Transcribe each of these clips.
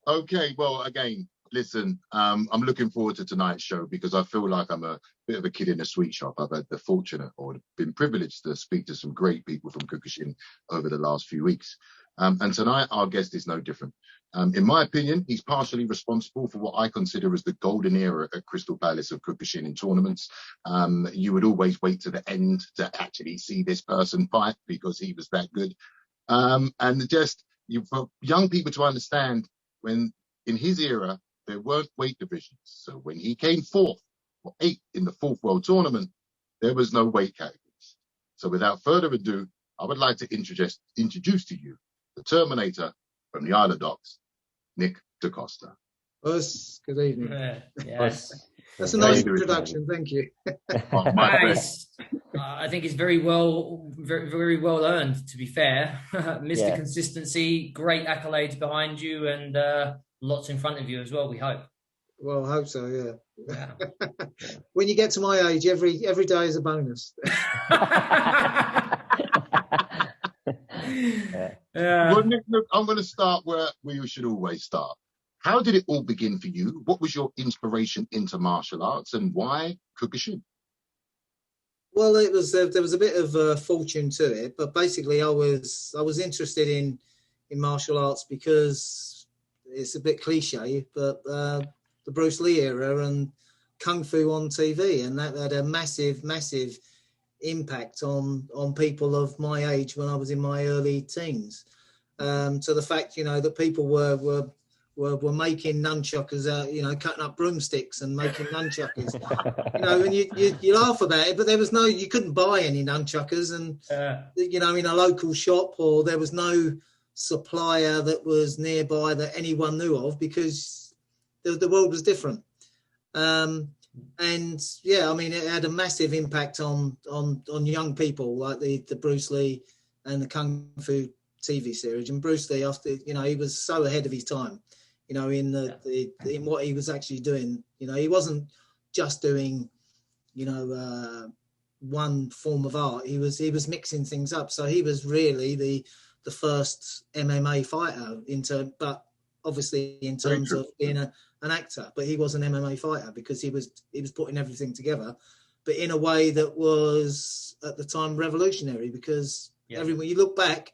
Okay, well, again, listen, I'm looking forward to tonight's show because I feel like I'm a bit of a kid in a sweet shop. I've had the fortunate or been privileged to speak to some great people from Kyokushin over the last few weeks. And tonight, our guest is no different. In my opinion, he's partially responsible for what I consider as the golden era at Crystal Palace of Kyokushin in tournaments. You would always wait to the end to actually see this person fight because he was that good. And just for young people to understand, when in his era, there weren't weight divisions. So when he came fourth or eighth in the fourth world tournament, there was no weight categories. So without further ado, I would like to introduce to you the Terminator from the Isle of Dogs, Nick Da Costa. Us, good evening. Yes. That's a nice introduction, thank you. Oh, Nice. I think it's very well earned, to be fair. Mr. Consistency, great accolades behind you, and lots in front of you as well, we hope. Well, I hope so, yeah. When you get to my age, every day is a bonus. Well, Nick, look, I'm going to start where we should always start. How did it all begin for you? What was your inspiration into martial arts, and why Kyokushin? Well, there was a bit of fortune to it, but basically I was interested in martial arts because it's a bit cliche, but the Bruce Lee era and Kung Fu on TV, and that had a massive impact on people of my age when I was in my early teens. To the fact, that people were making nunchuckers out, cutting up broomsticks and making nunchuckers, and you laugh about it, but there was you couldn't buy any nunchuckers, and in a local shop, or there was no supplier that was nearby that anyone knew of because the world was different. It had a massive impact on young people, like the Bruce Lee and the Kung Fu TV series. And Bruce Lee, after he was so ahead of his time, in what he was actually doing. He wasn't just doing one form of art. He was mixing things up. So he was really the first MMA fighter but obviously in terms of being an actor, but he was an MMA fighter because he was putting everything together, but in a way that was at the time revolutionary, because everyone, you look back,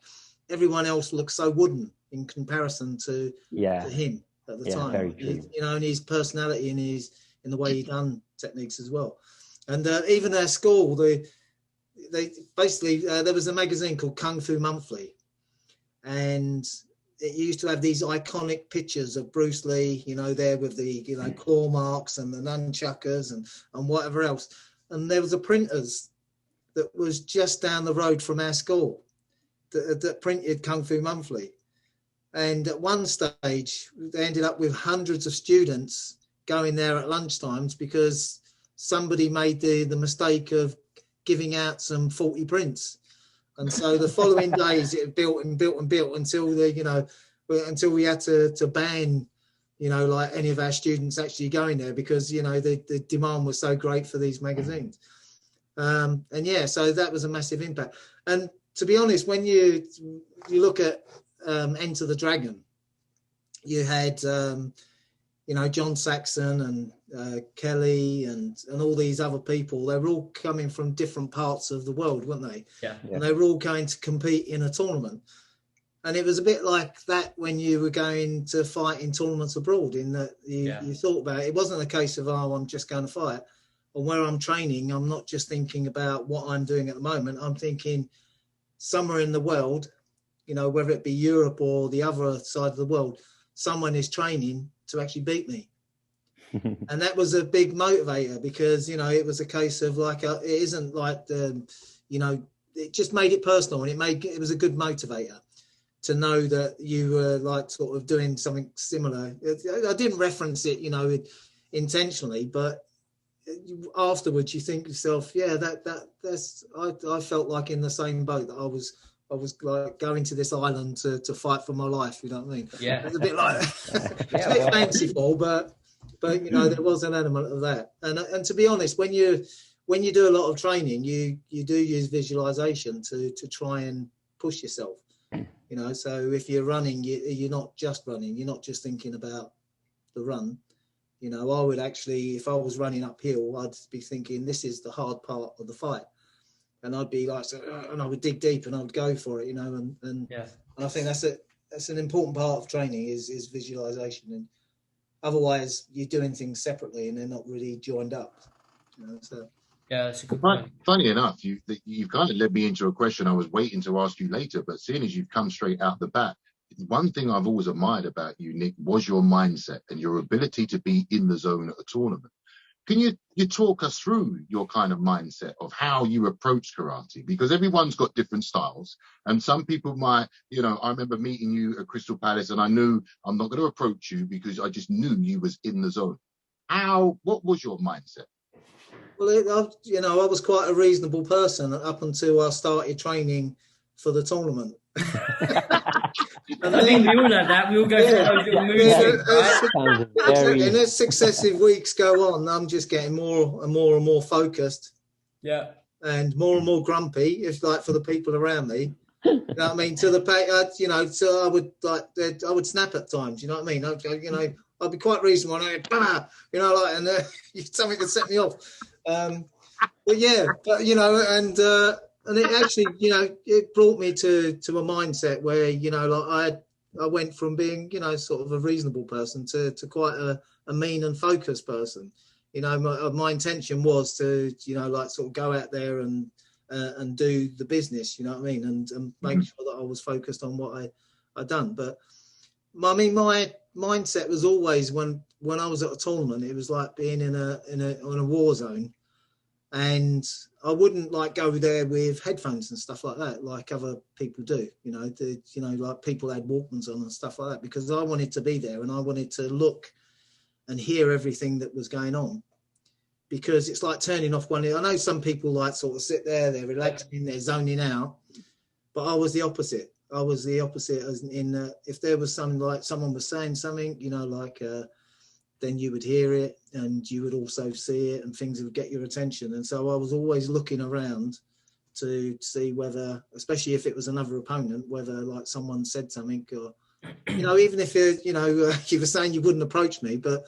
everyone else looked so wooden in comparison to him at the time. Very true. And his personality and in the way he done techniques as well. And even at school, they basically there was a magazine called Kung Fu Monthly, and it used to have these iconic pictures of Bruce Lee, there with the claw marks and the nunchuckers and whatever else. And there was a printers that was just down the road from our school that printed Kung Fu Monthly. And at one stage, they ended up with hundreds of students going there at lunchtimes because somebody made the mistake of giving out some faulty prints. And so the following days it built and built and built until until we had to ban, like any of our students actually going there because, the demand was so great for these magazines. So that was a massive impact. And to be honest, when you look at Enter the Dragon, you had, John Saxon and Kelly and all these other people. They were all coming from different parts of the world, weren't they? Yeah. And they were all going to compete in a tournament. And it was a bit like that when you were going to fight in tournaments abroad, in that you thought about it. It wasn't a case of, I'm just going to fight. Or where I'm training, I'm not just thinking about what I'm doing at the moment. I'm thinking somewhere in the world, whether it be Europe or the other side of the world, someone is training to actually beat me. And that was a big motivator because, it was a case of it isn't like it just made it personal, and it was a good motivator to know that you were like sort of doing something similar. I didn't reference it, intentionally, but afterwards you think to yourself, that's I felt like in the same boat, that I was like going to this island to fight for my life. You know what I mean? Yeah. It's a bit like it's a bit fanciful, but there was an element of that. And to be honest, when you do a lot of training, you do use visualization to try and push yourself. you know. So if you're running, you're not just running, you're not just thinking about the run. You know, I would actually, if I was running uphill, I'd be thinking this is the hard part of the fight, and I'd be like, and I would dig deep and I'd go for it, you know. And I think that's an important part of training is visualization, and otherwise you're doing things separately and they're not really joined up, you know. So yeah, that's a good point. Funny enough, you've kind of led me into a question I was waiting to ask you later, but seeing as you've come straight out the bat, one thing I've always admired about you, Nick, was your mindset and your ability to be in the zone at a tournament. Can you talk us through your kind of mindset of how you approach karate? Because everyone's got different styles, and some people might, you know, I remember meeting you at Crystal Palace and I knew I'm not going to approach you because I just knew you was in the zone. What was your mindset? Well, you know, I was quite a reasonable person up until I started training for the tournament. And I think we all know that. We all go through those little moves. Exactly. And as successive weeks go on, I'm just getting more and more and more focused. Yeah. And more grumpy, if like for the people around me. You know what I mean? To the you know, so I would snap at times. You know what I mean? You know, I'd be quite reasonable. And I'd, you know, like, and something could set me off. But yeah, but you know, and it actually, you know, it brought me to a mindset where, you know, like I went from being, you know, sort of a reasonable person to quite a mean and focused person. You know, my intention was to, you know, like sort of go out there and do the business, you know what I mean, and make sure that I was focused on what I'd done. But I mean, my mindset was always when I was at a tournament, it was like being in a war zone. And I wouldn't like go there with headphones and stuff like that, like other people do. You know, like people had Walkmans on and stuff like that, because I wanted to be there and I wanted to look and hear everything that was going on. Because it's like turning off one. I know some people like sort of sit there, they're relaxing, they're zoning out, but I was the opposite. I was the opposite, as in if there was something like someone was saying something, you know, like. Then you would hear it and you would also see it and things would get your attention. And so I was always looking around to see whether, especially if it was another opponent, whether like someone said something or, you know, even if you know, you were saying you wouldn't approach me, but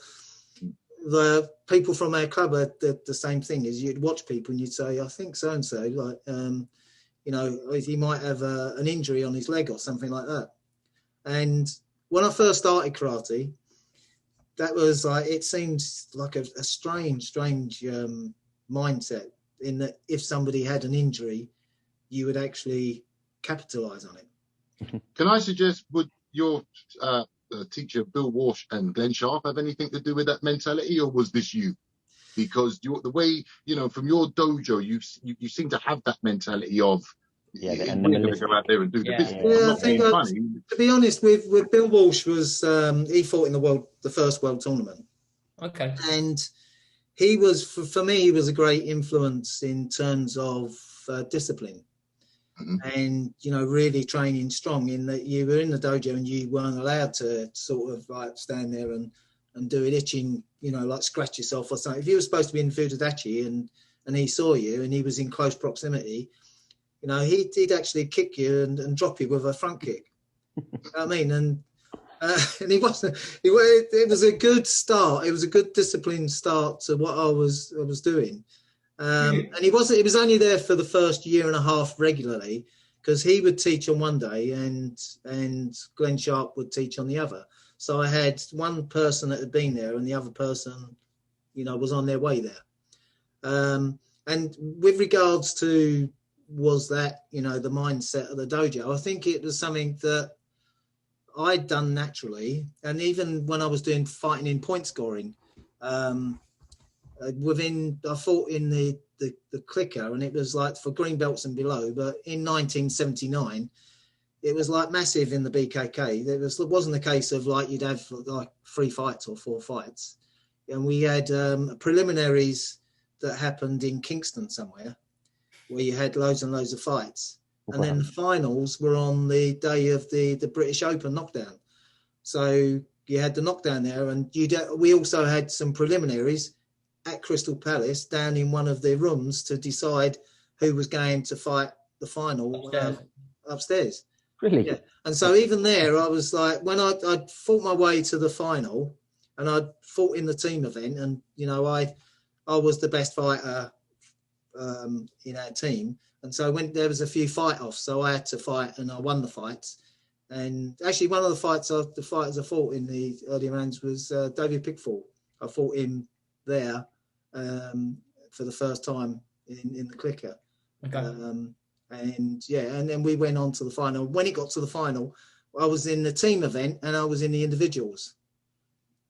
the people from our club are the same thing, is you'd watch people and you'd say, I think so-and-so, like, you know, he might have an injury on his leg or something like that. And when I first started karate, that was like, it seemed like a strange mindset, in that if somebody had an injury, you would actually capitalize on it. Can I suggest, would your teacher Bill Walsh and Glenn Sharp have anything to do with that mentality, or was this you? Because the way, you know, from your dojo, you seem to have that mentality of, we're going to go out there and do the business. Yeah, I think to be honest, with Bill Walsh was he fought in the first world tournament. Okay. And he was, for me, he was a great influence in terms of discipline. And, you know, really training strong, in that you were in the dojo and you weren't allowed to sort of like stand there and do it itching, you know, like scratch yourself or something. If you were supposed to be in Fudodachi and he saw you and he was in close proximity, you know, he'd actually kick you and drop you with a front kick. You know what I mean? And he wasn't. It was a good start. It was a good disciplined start to what I was doing. And he wasn't. He was only there for the first year and a half regularly, because he would teach on one day and Glenn Sharp would teach on the other. So I had one person that had been there and the other person, you know, was on their way there. And with regards to, was that, you know, the mindset of the dojo, I think it was something that I'd done naturally. And even when I was doing fighting in point scoring, I fought in the clicker, and it was like for green belts and below, but in 1979 it was like massive in the BKK. It wasn't a case of like you'd have like 3 fights or 4 fights, and we had preliminaries that happened in Kingston somewhere, where you had loads and loads of fights. And then the finals were on the day of the British Open knockdown. So you had the knockdown there, and we also had some preliminaries at Crystal Palace down in one of the rooms to decide who was going to fight the final upstairs. Really? Yeah. And so even there, I was like, when I fought my way to the final, and I fought in the team event, and I was the best fighter in our team, and so when there was a few fight offs, so I had to fight, and I won the fights. And actually, one of the fighters I fought in the early rounds was David Pickford. I fought him there for the first time in the clicker. Okay. And then we went on to the final. When it got to the final, I was in the team event and I was in the individuals.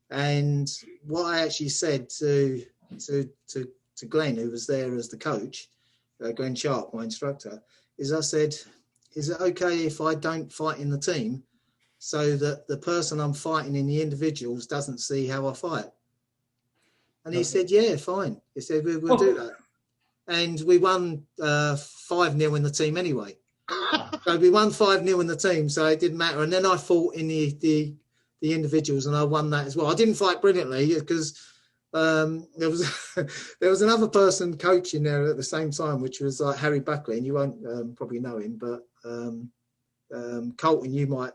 And what I actually said to Glenn, who was there as the coach, Glenn Sharp, my instructor, is I said, is it okay if I don't fight in the team so that the person I'm fighting in the individuals doesn't see how I fight? And he said, yeah, fine. He said, we'll do that. And we won 5-0 in the team anyway. So we won 5-0 in the team, so it didn't matter. And then I fought in the individuals, and I won that as well. I didn't fight brilliantly because there was another person coaching there at the same time, which was like Harry Buckley, and you won't probably know him, but Colton, you might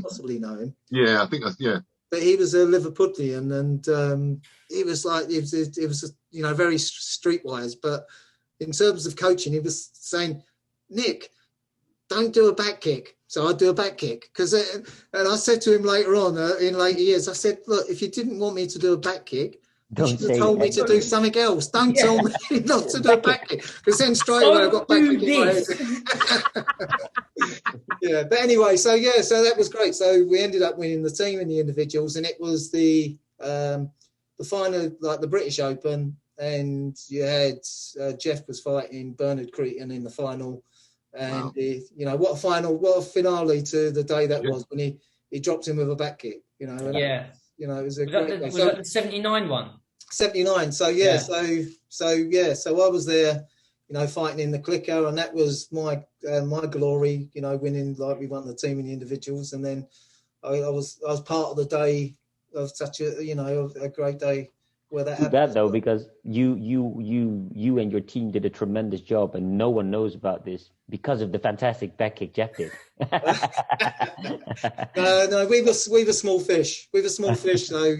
possibly know him. Yeah, I think that's, yeah. But he was a Liverpudlian, and he was like, it was very streetwise. But in terms of coaching, he was saying, Nick, don't do a back kick. So I do a back kick and I said to him later on in later years, I said, look, if you didn't want me to do a back kick, you should have told me to do something else. Don't tell me not to do a back kick, because then straight away I got back kick in my head. Yeah, but anyway, so that was great. So we ended up winning the team and the individuals, and it was the final, like the British Open, and you had Jeff was fighting Bernard Cretan in the final, and wow. What a finale to the day that was, when he dropped him with a back kick. And it was a great. Was that the 79 one? 79. So so I was there, fighting in the clicker, and that was my glory, winning, like we won the team in the individuals, and then I was part of the day of such a great day where that happened. Bad though, because you and your team did a tremendous job, and no one knows about this because of the fantastic back kick Jeff did. No, we were small fish. We were small fish, so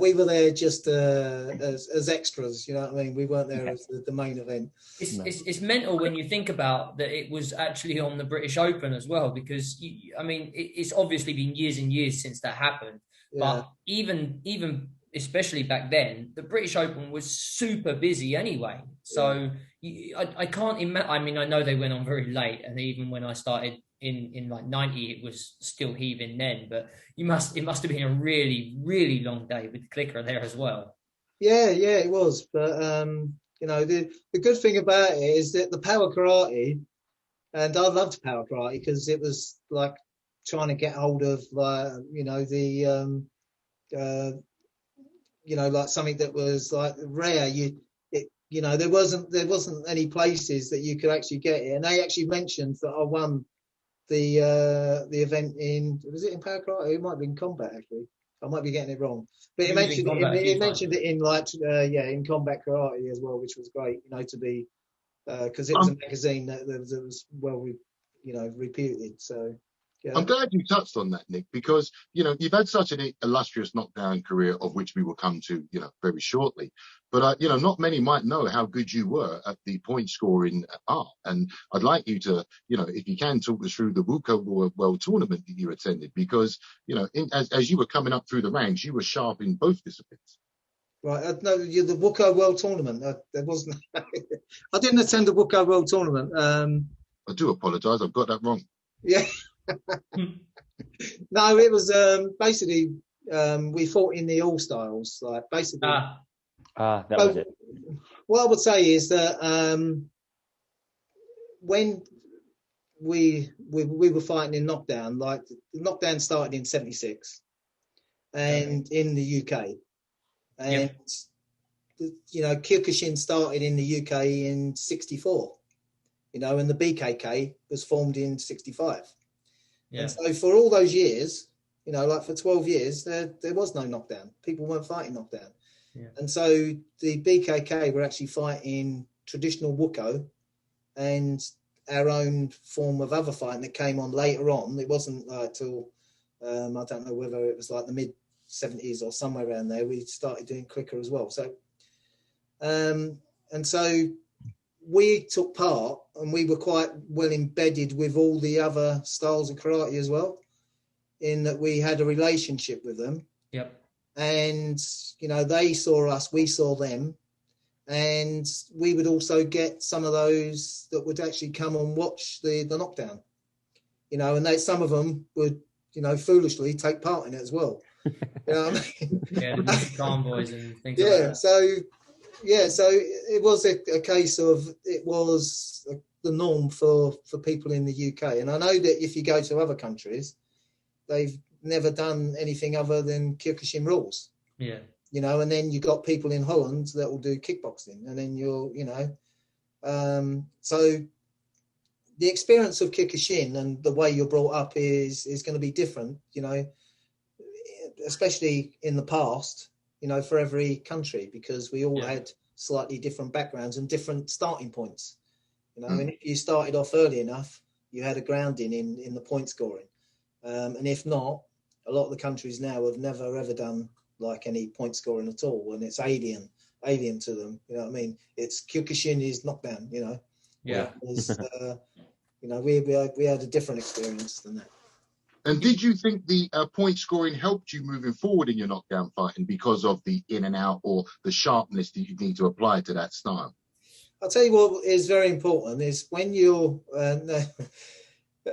we were there just as extras. You know what I mean? We weren't there as the main event. It's mental when you think about that. It was actually on the British Open as well, because it's obviously been years and years since that happened. Yeah. But even especially back then, the British Open was super busy anyway. So I can't imagine. I mean, I know they went on very late, and even when I started in like 90, it was still heaving then. But it must have been a really, really long day with the clicker there as well. Yeah, it was. But the good thing about it is that the power karate, and I loved power karate because it was like trying to get hold of like like something that was like rare. There wasn't any places that you could actually get it, and they actually mentioned that I won the event was it in power karate? It might be in combat actually. I might be getting it wrong, but it mentioned it in like in combat karate as well, which was great. To be because it was a magazine that was well reputed. So. Yeah. I'm glad you touched on that, Nick, because, you've had such an illustrious knockdown career, of which we will come to, very shortly. But, not many might know how good you were at the point scoring art. And I'd like you to, if you can, talk us through the Wuko World Tournament that you attended, because, as you were coming up through the ranks, you were sharp in both disciplines. Right. No, the Wuko World Tournament. There wasn't. I didn't attend the Wuko World Tournament. I do apologise. I've got that wrong. Yeah. No, it was basically we fought in the all styles, like basically. That was it. What I would say is that when we were fighting in knockdown, like the knockdown started in 76, and in the UK, and Kyokushin started in the UK in 64, and the BKK was formed in 65. Yeah. And so for all those years, like for 12 years, there was no knockdown. People weren't fighting knockdown. Yeah. And so the BKK were actually fighting traditional Wuko, and our own form of other fighting that came on later on. It wasn't like till I don't know whether it was like the mid 70s or somewhere around there. We started doing clicker as well. So and so we took part, and we were quite well embedded with all the other styles of karate as well, in that we had a relationship with them. Yep. And, you know, they saw us, we saw them. And we would also get some of those that would actually come and watch the knockdown, you know, and some of them would, you know, foolishly take part in it as well. You know what I mean? Yeah, the calm boys and things like that. So it was a case of, it was the norm for people in the UK. And I know that if you go to other countries, they've never done anything other than Kyokushin rules. Yeah. You know, and then you got people in Holland that will do kickboxing, and then you know, so the experience of Kyokushin and the way you're brought up is going to be different, you know, especially in the past, you know, for every country, because we all had slightly different backgrounds and different starting points, you know. And if you started off early enough, you had a grounding in the point scoring, and if not, a lot of the countries now have never ever done like any point scoring at all, and it's alien to them, you know what I mean? It's Kyokushin is knockdown, you know. Yeah. You know, we had a different experience than that. And did you think the point scoring helped you moving forward in your knockdown fighting because of the in and out or the sharpness that you need to apply to that style? I'll tell you what is very important is when you're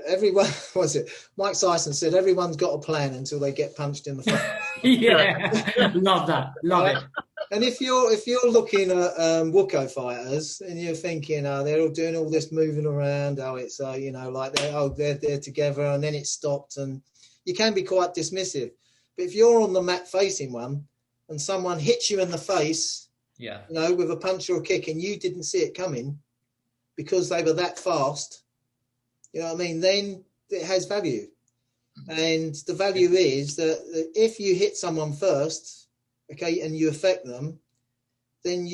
everyone, was it Mike Tyson said, everyone's got a plan until they get punched in the face. Yeah, love that, love it. And if you're looking at Wuko fighters and you're thinking, they're all doing all this moving around, it's you know, like they're together, and then it stopped, and you can be quite dismissive. But if you're on the mat facing one and someone hits you in the face, you know, with a punch or a kick, and you didn't see it coming because they were that fast, you know what I mean, then it has value. And the value is that if you hit someone first, okay, and you affect them, then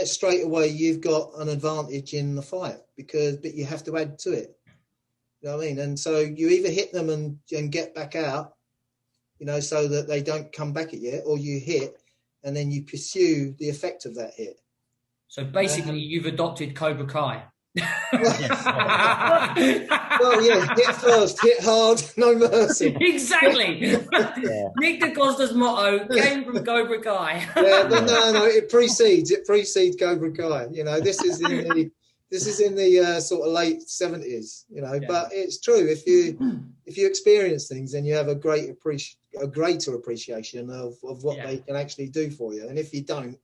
straight away you've got an advantage in the fight, but you have to add to it. You know what I mean? And so you either hit them and get back out, you know, so that they don't come back at you, or you hit and then you pursue the effect of that hit. So basically, you've adopted Cobra Kai. Well, yeah, hit first, hit hard, no mercy. Exactly. Nick Da Costa's motto came from Cobra Kai. No, it precedes Cobra Kai. You know, this is in the sort of late 70s. You know, but it's true. If you experience things, then you have a greater appreciation of what they can actually do for you. And if you don't,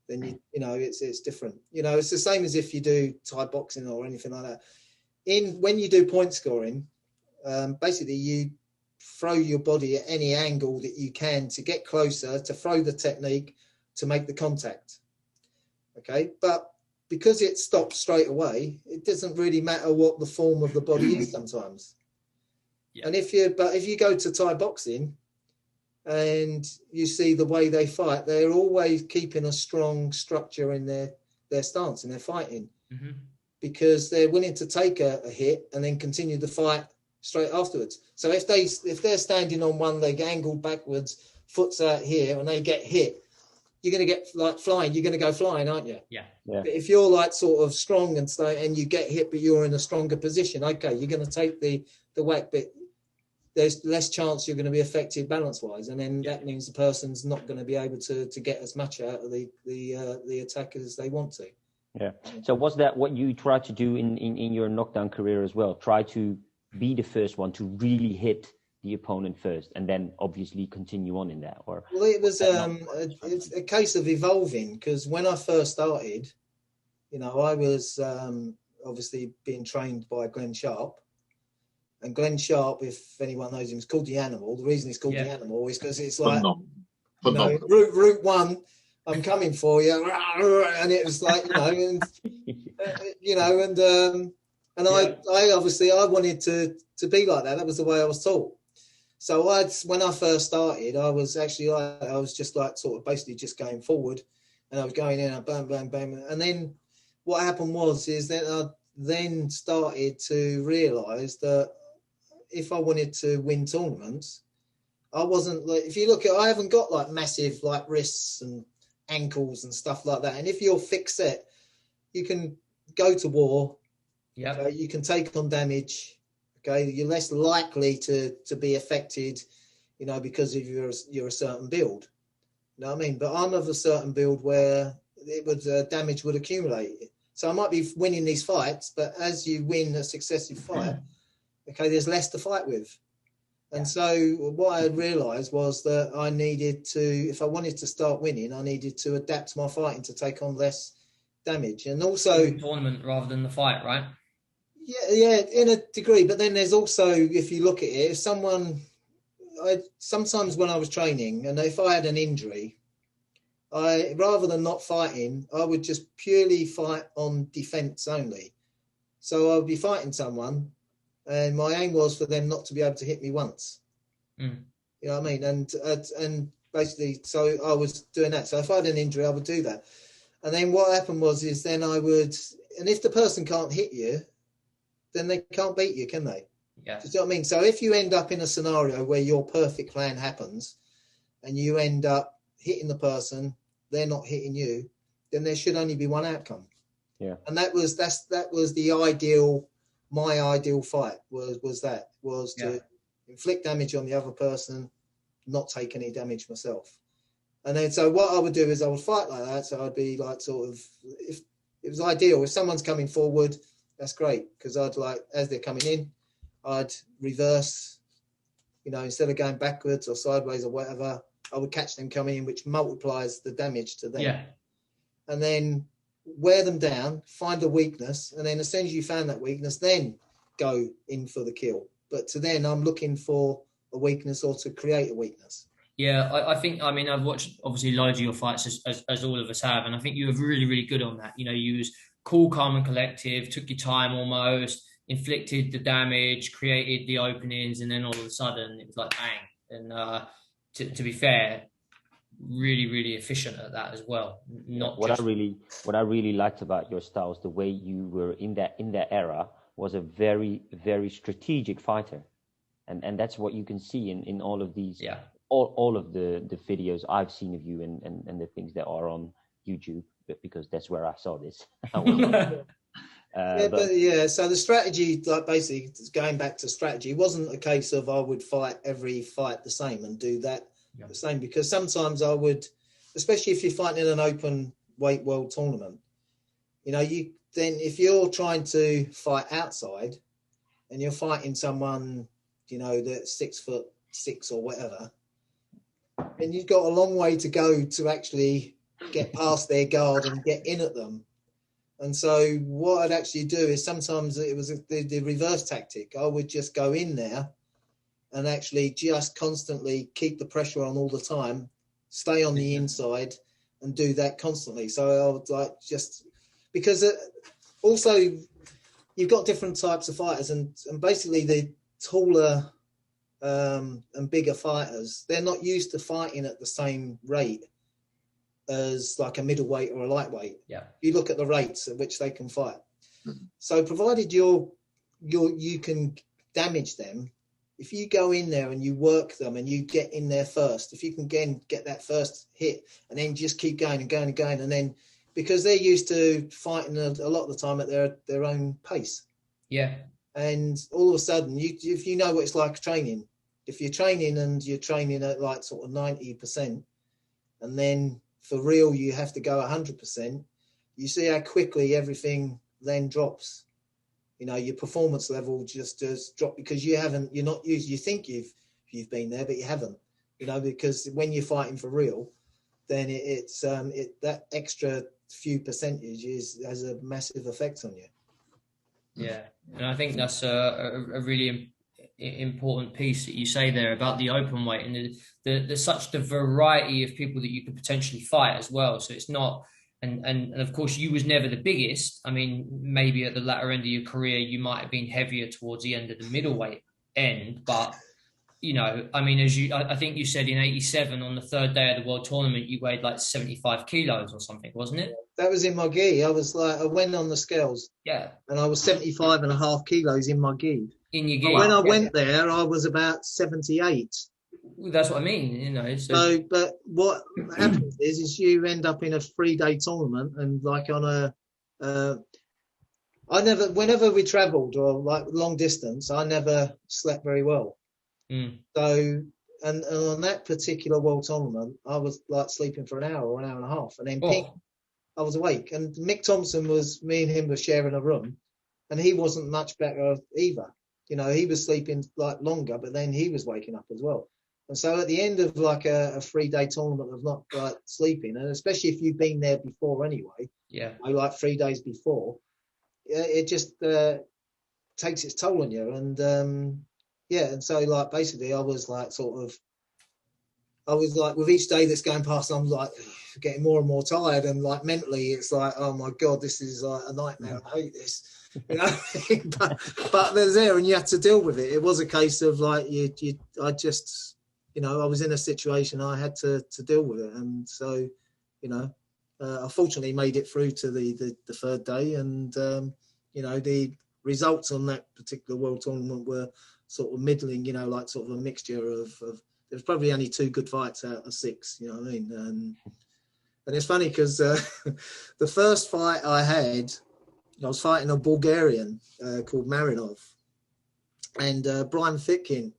then you know it's different. You know, it's the same as if you do Thai boxing or anything like that. When you do point scoring, basically you throw your body at any angle that you can to get closer, to throw the technique, to make the contact. Okay, but because it stops straight away, it doesn't really matter what the form of the body is sometimes. And if you go to Thai boxing and you see the way they fight, they're always keeping a strong structure in their stance and their fighting, because they're willing to take a hit and then continue the fight straight afterwards. So if they're standing on one leg angled backwards, foot's out here, and they get hit, you're going to get like flying. You're going to go flying, aren't you? Yeah. But if you're like sort of strong and you get hit, but you're in a stronger position, okay, you're going to take the whack, but there's less chance you're going to be affected balance-wise, and then that means the person's not going to be able to get as much out of the attack as they want to. Yeah. So was that what you tried to do in your knockdown career as well? Try to be the first one to really hit the opponent first, and then obviously continue on in that? Or well, it was it's a case of evolving, because when I first started, you know, I was obviously being trained by Glenn Sharp. And Glenn Sharp, if anyone knows him, is called the Animal. The reason he's called the Animal is because it's like, you know, route one, I'm coming for you, and it was like, you know, and I obviously I wanted to be like that. That was the way I was taught. So when I first started, I was just like sort of basically just going forward, and I was going in and bam, bam, bam, and then what happened is that then started to realise that if I wanted to win tournaments, I wasn't like, if you look at, I haven't got like massive like wrists and ankles and stuff like that. And if you're thick set, you can go to war. Yeah. Okay? You can take on damage. Okay, you're less likely to be affected, you know, because of you're a certain build. You know what I mean? But I'm of a certain build where it would damage would accumulate. So I might be winning these fights, but as you win a successive fight, okay, there's less to fight with. And so what I realised was that I needed to, if I wanted to start winning, I needed to adapt my fighting to take on less damage. And also the tournament rather than the fight, right? Yeah, in a degree. But then there's also, if you look at it, if someone, sometimes when I was training, and if I had an injury, I, rather than not fighting, I would just purely fight on defence only. So I would be fighting someone, and my aim was for them not to be able to hit me once. You know what I mean? And basically, so I was doing that. So if I had an injury, I would do that. And then what happened is then I would, and if the person can't hit you, then they can't beat you, can they? Yeah. Do you know what I mean? So if you end up in a scenario where your perfect plan happens and you end up hitting the person, they're not hitting you, then there should only be one outcome. Yeah. And that was the ideal, my ideal fight was to inflict damage on the other person, not take any damage myself. And then so what I would do is I would fight like that. So I'd be like sort of, if it was ideal, if someone's coming forward, that's great, because I'd like, as they're coming in, I'd reverse, you know, instead of going backwards or sideways or whatever, I would catch them coming in, which multiplies the damage to them. Yeah. And then wear them down, find a weakness, and then as soon as you found that weakness, then go in for the kill. But to then I'm looking for a weakness or to create a weakness. Yeah, I think, I mean, I've watched obviously loads of your fights as all of us have, and I think you were really, really good on that. You know, you was cool, calm and collective, took your time almost, inflicted the damage, created the openings, and then all of a sudden it was like bang. And to be fair, really, really efficient at that as well. What I really liked about your style is the way you were in that era was a very, very strategic fighter. And that's what you can see in all of these all of the videos I've seen of you and the things that are on YouTube, because that's where I saw this. So the strategy, like basically going back to strategy, it wasn't a case of I would fight every fight the same and do that the same, because sometimes I would, especially if you're fighting in an open weight world tournament, you know, if you're trying to fight outside and you're fighting someone, you know, that's 6'6" or whatever, and you've got a long way to go to actually get past their guard and get in at them. And so what I'd actually do is sometimes it was the reverse tactic. I would just go in there and actually just constantly keep the pressure on all the time, stay on the inside and do that constantly. So I would like just, because also you've got different types of fighters, and basically the taller and bigger fighters, they're not used to fighting at the same rate as like a middleweight or a lightweight. Yeah. You look at the rates at which they can fight. So provided you can damage them, if you go in there and you work them and you get in there first, if you can get that first hit and then just keep going and going and going, and then because they're used to fighting a lot of the time at their own pace. Yeah. And all of a sudden, if you know what it's like training, if you're training and you're training at like sort of 90%, and then for real you have to go 100%, you see how quickly everything then drops. You know, your performance level just drop because you're not used. You think you've been there, but you haven't. You know, because when you're fighting for real, then it's that extra few percentages has a massive effect on you. Yeah, and I think that's a really important piece that you say there about the open weight, and there's such the variety of people that you could potentially fight as well. So it's not, and of course you was never the biggest. I mean, maybe at the latter end of your career you might have been heavier towards the end of the middleweight end, but you know, I mean, I think you said in '87 on the third day of the World Tournament, you weighed like 75 kilos or something, wasn't it? That was in my gi. I went on the scales. Yeah. And I was 75.5 kilos in my gi. In your gi. When I went there, I was about 78. That's what I mean, you know. So but what happens is you end up in a 3-day tournament, and like on whenever we travelled or like long distance, I never slept very well. So, and on that particular World Tournament, I was like sleeping for an hour or an hour and a half, and then I was awake. And Mick Thompson me and him were sharing a room, and he wasn't much better either. You know, he was sleeping like longer, but then he was waking up as well. And so at the end of like a 3-day tournament of not like sleeping, and especially if you've been there before anyway, like 3 days before, it just takes its toll on you. And and so like basically I was like with each day that's going past, I'm like getting more and more tired, and like mentally it's like, oh my God, this is like a nightmare. I hate this, you know. but they're there and you have to deal with it. It was a case of like I just, you know, I was in a situation I had to deal with it, and so, you know, I fortunately made it through to the third day, and you know, the results on that particular World Tournament were sort of middling, you know, like sort of a mixture of there's probably only 2 good fights out of 6, you know what I mean? And it's funny because the first fight I had, I was fighting a Bulgarian called Marinov, and Brian Fitkin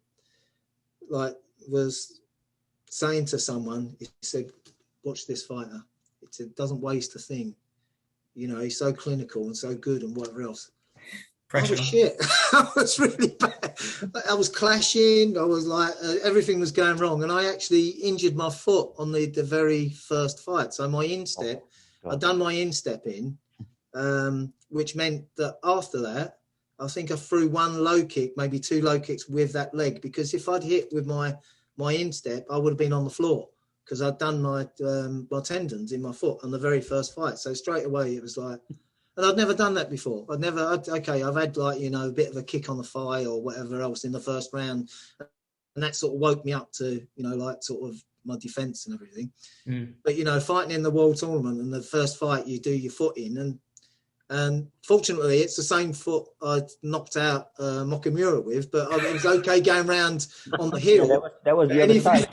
like was saying to someone, he said, watch this fighter. It doesn't waste a thing. You know, he's so clinical and so good and whatever else. Pressure. I was shit. I was really bad. I was clashing. I was like, everything was going wrong. And I actually injured my foot on the very first fight. So my instep, I'd done my instep in, which meant that after that, I think I threw 1 low kick, maybe 2 low kicks with that leg. Because if I'd hit with my instep, I would have been on the floor, because I'd done my tendons in my foot on the very first fight. So straight away it was like, and I'd never done that before. I've had like, you know, a bit of a kick on the thigh or whatever else in the first round. And that sort of woke me up to, you know, like sort of my defense and everything. But, you know, fighting in the World Tournament and the first fight you do your foot in, and fortunately it's the same foot I knocked out Mokamura with, but it was okay going round on the heel. Yeah, that was the other side.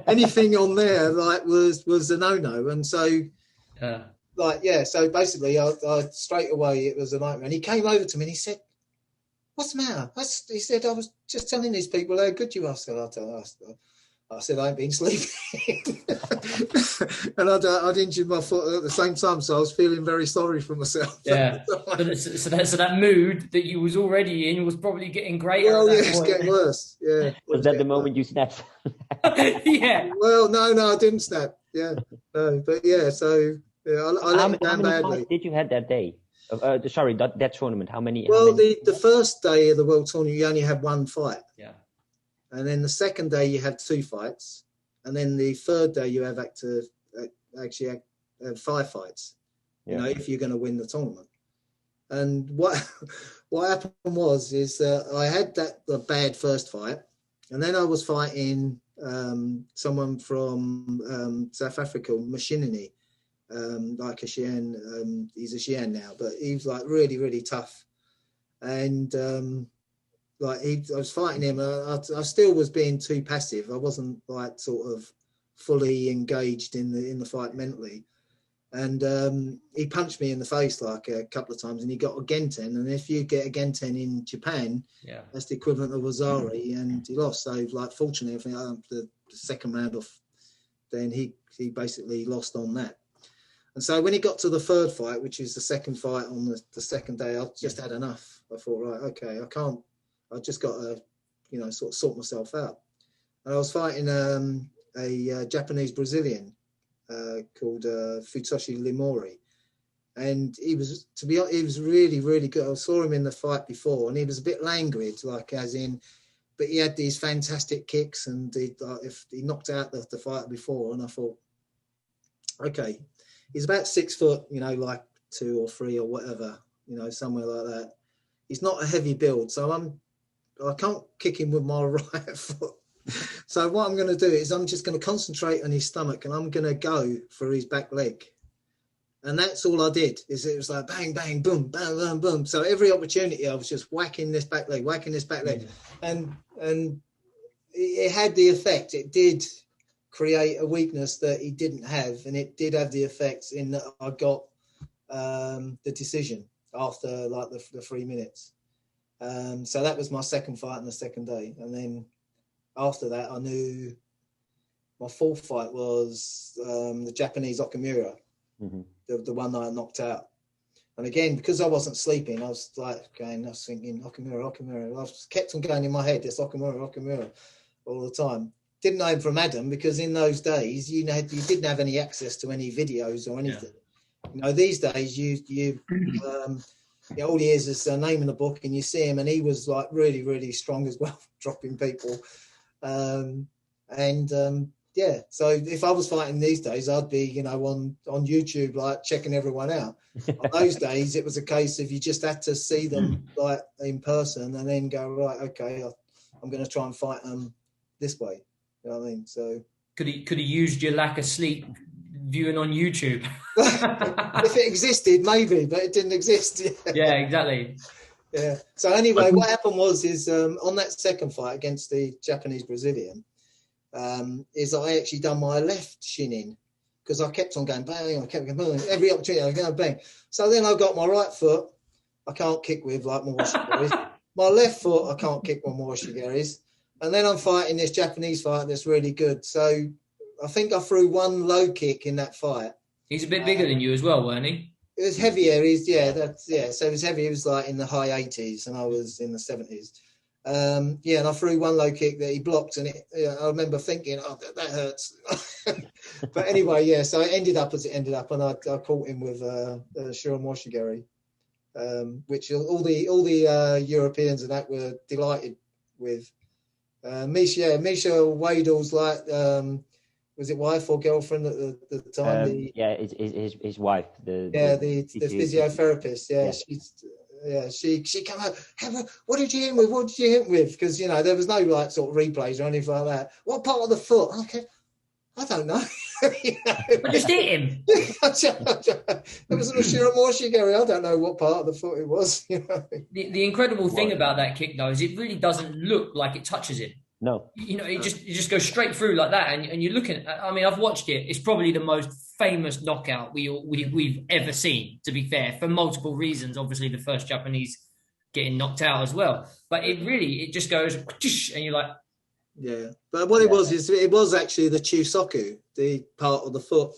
Anything on there like was a no-no. And so so basically I straight away it was a nightmare. And he came over to me and he said, what's the matter? He said, I was just telling these people how good you are. I said, I ain't been sleeping. And I'd injured my foot at the same time, so I was feeling very sorry for myself. Yeah. so that mood that you was already in was probably getting greater. Well, yeah, it's getting worse. Yeah. Was that the moment you snapped? Yeah. Well, no, I didn't snap. Yeah. No, but yeah, so yeah, I let it down badly. How many did you have that day? Sorry, that tournament. How many? Well, the first day of the World Tournament, you only had 1 fight. Yeah. And then the second day you have 2 fights, and then the third day you have actually 5 fights. You know, if you're going to win the tournament. And what happened is I had the bad first fight, and then I was fighting someone from South Africa, Mashinini, like a Shihan. He's a Shihan now, but he was like really, really tough, and. I was fighting him. I still was being too passive. I wasn't like sort of fully engaged in the fight mentally. And he punched me in the face like a couple of times, and he got a Genten. And if you get a Genten in Japan, that's the equivalent of a Zari, and he lost. So like, fortunately, I think the second round off, then he basically lost on that. And so when he got to the third fight, which is the second fight on the second day, I just had enough. I thought, right, okay, I just got to, you know, sort of sort myself out. And I was fighting a Japanese Brazilian called Futoshi Limori, and he was really, really good. I saw him in the fight before, and he was a bit languid, like as in, but he had these fantastic kicks, and if he knocked out the fighter before, and I thought, okay, he's about 6 foot, you know, like 2 or 3 or whatever, you know, somewhere like that. He's not a heavy build, so I can't kick him with my right foot. So what I'm going to do is I'm just going to concentrate on his stomach, and I'm going to go for his back leg. And that's all I did. Is it was like bang, bang, boom, bang, bang, boom. So every opportunity I was just whacking this back leg, and it had the effect. It did create a weakness that he didn't have, and it did have the effects in that I got the decision after like the 3 minutes. So that was my second fight on the second day, and then after that I knew my fourth fight was the Japanese Okamura, the one that I knocked out. And again, because I wasn't sleeping, I was thinking Okamura. I kept on going in my head, this Okamura all the time. Didn't know him from Adam, because in those days you didn't have any access to any videos or anything. These days you all he is a name in the book, and you see him, and he was like really, really strong as well, dropping people. So if I was fighting these days, I'd be on YouTube, like checking everyone out. On those days it was a case of you just had to see them like in person, and then go, right, okay, I'm going to try and fight them this way. You know what I mean? So could he used your lack of sleep viewing on YouTube? If it existed, maybe, but it didn't exist. Yeah, exactly. Yeah. So anyway, what happened was on that second fight against the Japanese Brazilian, is I actually done my left shin in, because I kept on going bang. I kept going bang. Every opportunity I was going bang. So then I got my right foot. I can't kick with like more shigeris. My left foot I can't kick with more shigeris. And then I'm fighting this Japanese fighter that's really good. So I think I threw one low kick in that fight. He's a bit bigger than you as well, weren't he? It was heavier. So it was heavy. It was like in the high 80s, and I was in the 70s. And I threw one low kick that he blocked, and I remember thinking, oh, that hurts. But anyway, so it ended up as it ended up, and I caught him with Shihan Nick Da Costa, which all the Europeans and that were delighted with. Misha Wadel's like, was it wife or girlfriend at the time? His wife. The physiotherapist. She came out. What did you hit with? What did you hit with? Because there was no like sort of replays or anything like that. What part of the foot? Okay, I don't know. But just hit him. It was a Shihan Nick. I don't know what part of the foot it was. The incredible thing about that kick though is it really doesn't look like it touches him. No. It just goes straight through like that, and you're looking at, I mean, I've watched it. It's probably the most famous knockout we've ever seen, to be fair, for multiple reasons. Obviously, the first Japanese getting knocked out as well. But it just goes, and you're like... Yeah. But what it was is it was actually the Chusoku, the part of the foot.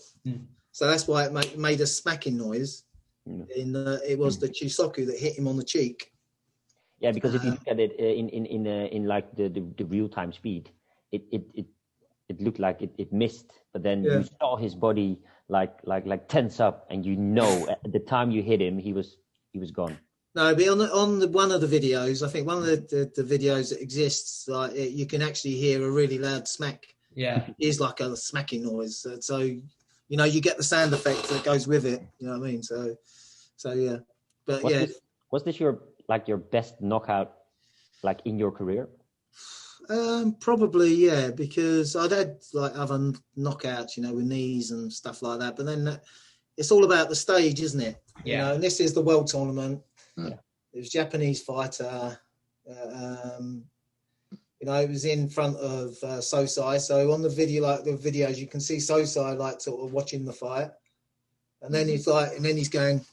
So that's why it made a smacking noise. It was the Chusoku that hit him on the cheek. Yeah, because if you look at it in like the real time speed, it looked like it missed, but then you saw his body like tense up, and at the time you hit him, he was gone. No, but on the one of the videos, I think one of the videos that exists, like you can actually hear a really loud smack. Yeah, it is like a smacking noise. So you get the sound effect that goes with it. You know what I mean? So yeah, but was this your best knockout, like in your career? Probably, yeah, because I'd had like other knockouts, with knees and stuff like that. But then it's all about the stage, isn't it? Yeah. And this is the world tournament. Yeah. It was Japanese fighter. It was in front of Sosai. So on the video, like the videos, you can see Sosai like sort of watching the fight, and then he's going.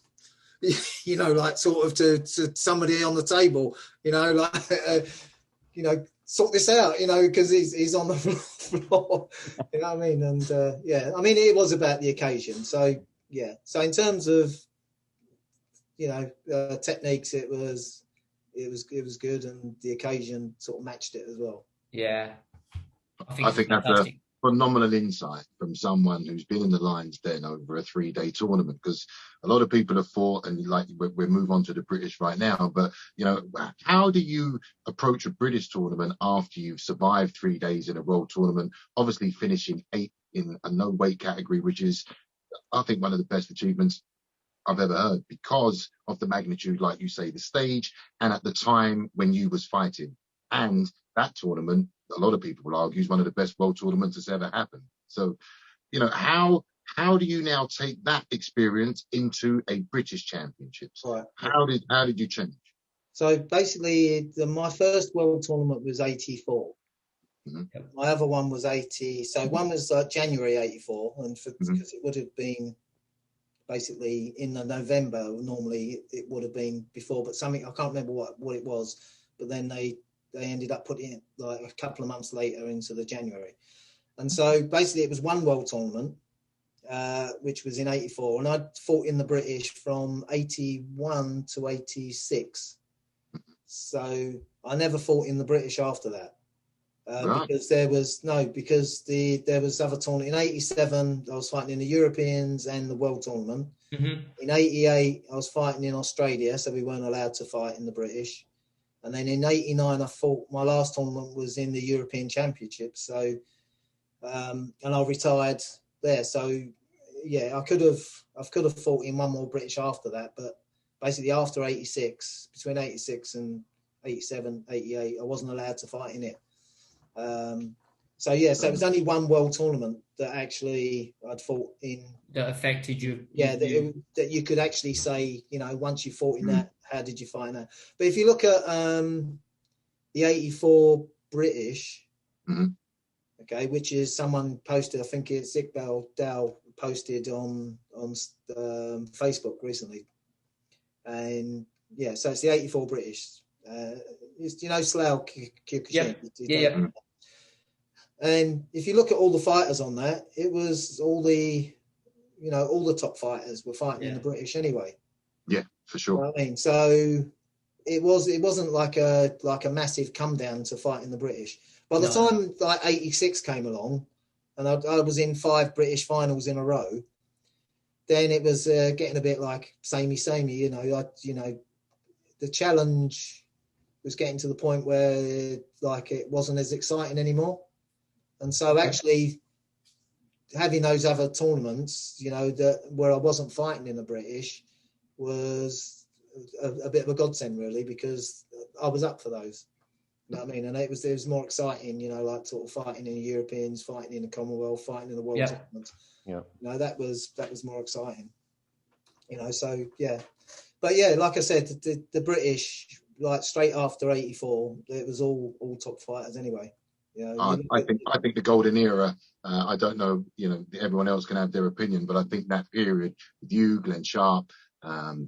Like sort of to somebody on the table, sort this out, because he's on the floor, you know what I mean? And it was about the occasion. So yeah. So in terms of techniques, it was good, and the occasion sort of matched it as well. Yeah, I think that's a phenomenal insight from someone who's been in the lines then over a 3-day tournament, because a lot of people have fought, and like we'll move on to the British right now, but how do you approach a British tournament after you've survived 3 days in a world tournament, obviously finishing 8th in a no weight category, which is, I think, one of the best achievements I've ever heard, because of the magnitude, like you say, the stage, and at the time when you was fighting. And that tournament a lot of people will argue is one of the best world tournaments that's ever happened. So, you know, how do you now take that experience into a British Championships? Right. How did you change? So basically, my first world tournament was 84. Mm-hmm. My other one was 80. So one was January 84, and because it would have been basically in November. Normally it would have been before, but something I can't remember what it was. But then they ended up putting it like a couple of months later into the January. And so basically it was one world tournament, which was in 84, and I'd fought in the British from 81 to 86. So I never fought in the British after that. Right. Because there was other tournament in 87. I was fighting in the Europeans and the World Tournament. Mm-hmm. In 88, I was fighting in Australia, so we weren't allowed to fight in the British. And then in 89, I fought. My last tournament was in the European Championship. So, and I retired there. So, yeah, I could have fought in one more British after that, but basically after 86, between 86 and 87, 88, I wasn't allowed to fight in it. So it was only one world tournament that actually I'd fought in that affected you. Yeah, that you could actually say, you know, once you fought in that, how did you fight in that? But if you look at the 84 British, okay, which is someone posted, I think it's Iqbal Dow posted on Facebook recently, and yeah, so it's the 84 British. It's, you know, Slough Kyokushin. Yeah. And if you look at all the fighters on that, it was all the top fighters were fighting in the British anyway. Yeah, for sure. You know what I mean, so it wasn't like a massive come down to fight in the British. By the time like 86 came along, and I was in 5 British finals in a row, then it was getting a bit like samey. You know, the challenge was getting to the point where like it wasn't as exciting anymore. And so actually having those other tournaments, you know, where I wasn't fighting in the British was a bit of a godsend really, because I was up for those. You know what I mean? And it was more exciting, you know, like sort of fighting in the Europeans, fighting in the Commonwealth, fighting in the World Tournaments. Yeah. You know, that was more exciting. You know, so yeah. But yeah, like I said, the British, like straight after 84, it was all top fighters anyway. You know, I think the golden era, I don't know, you know, everyone else can have their opinion, but I think that period with you, Glenn Sharp,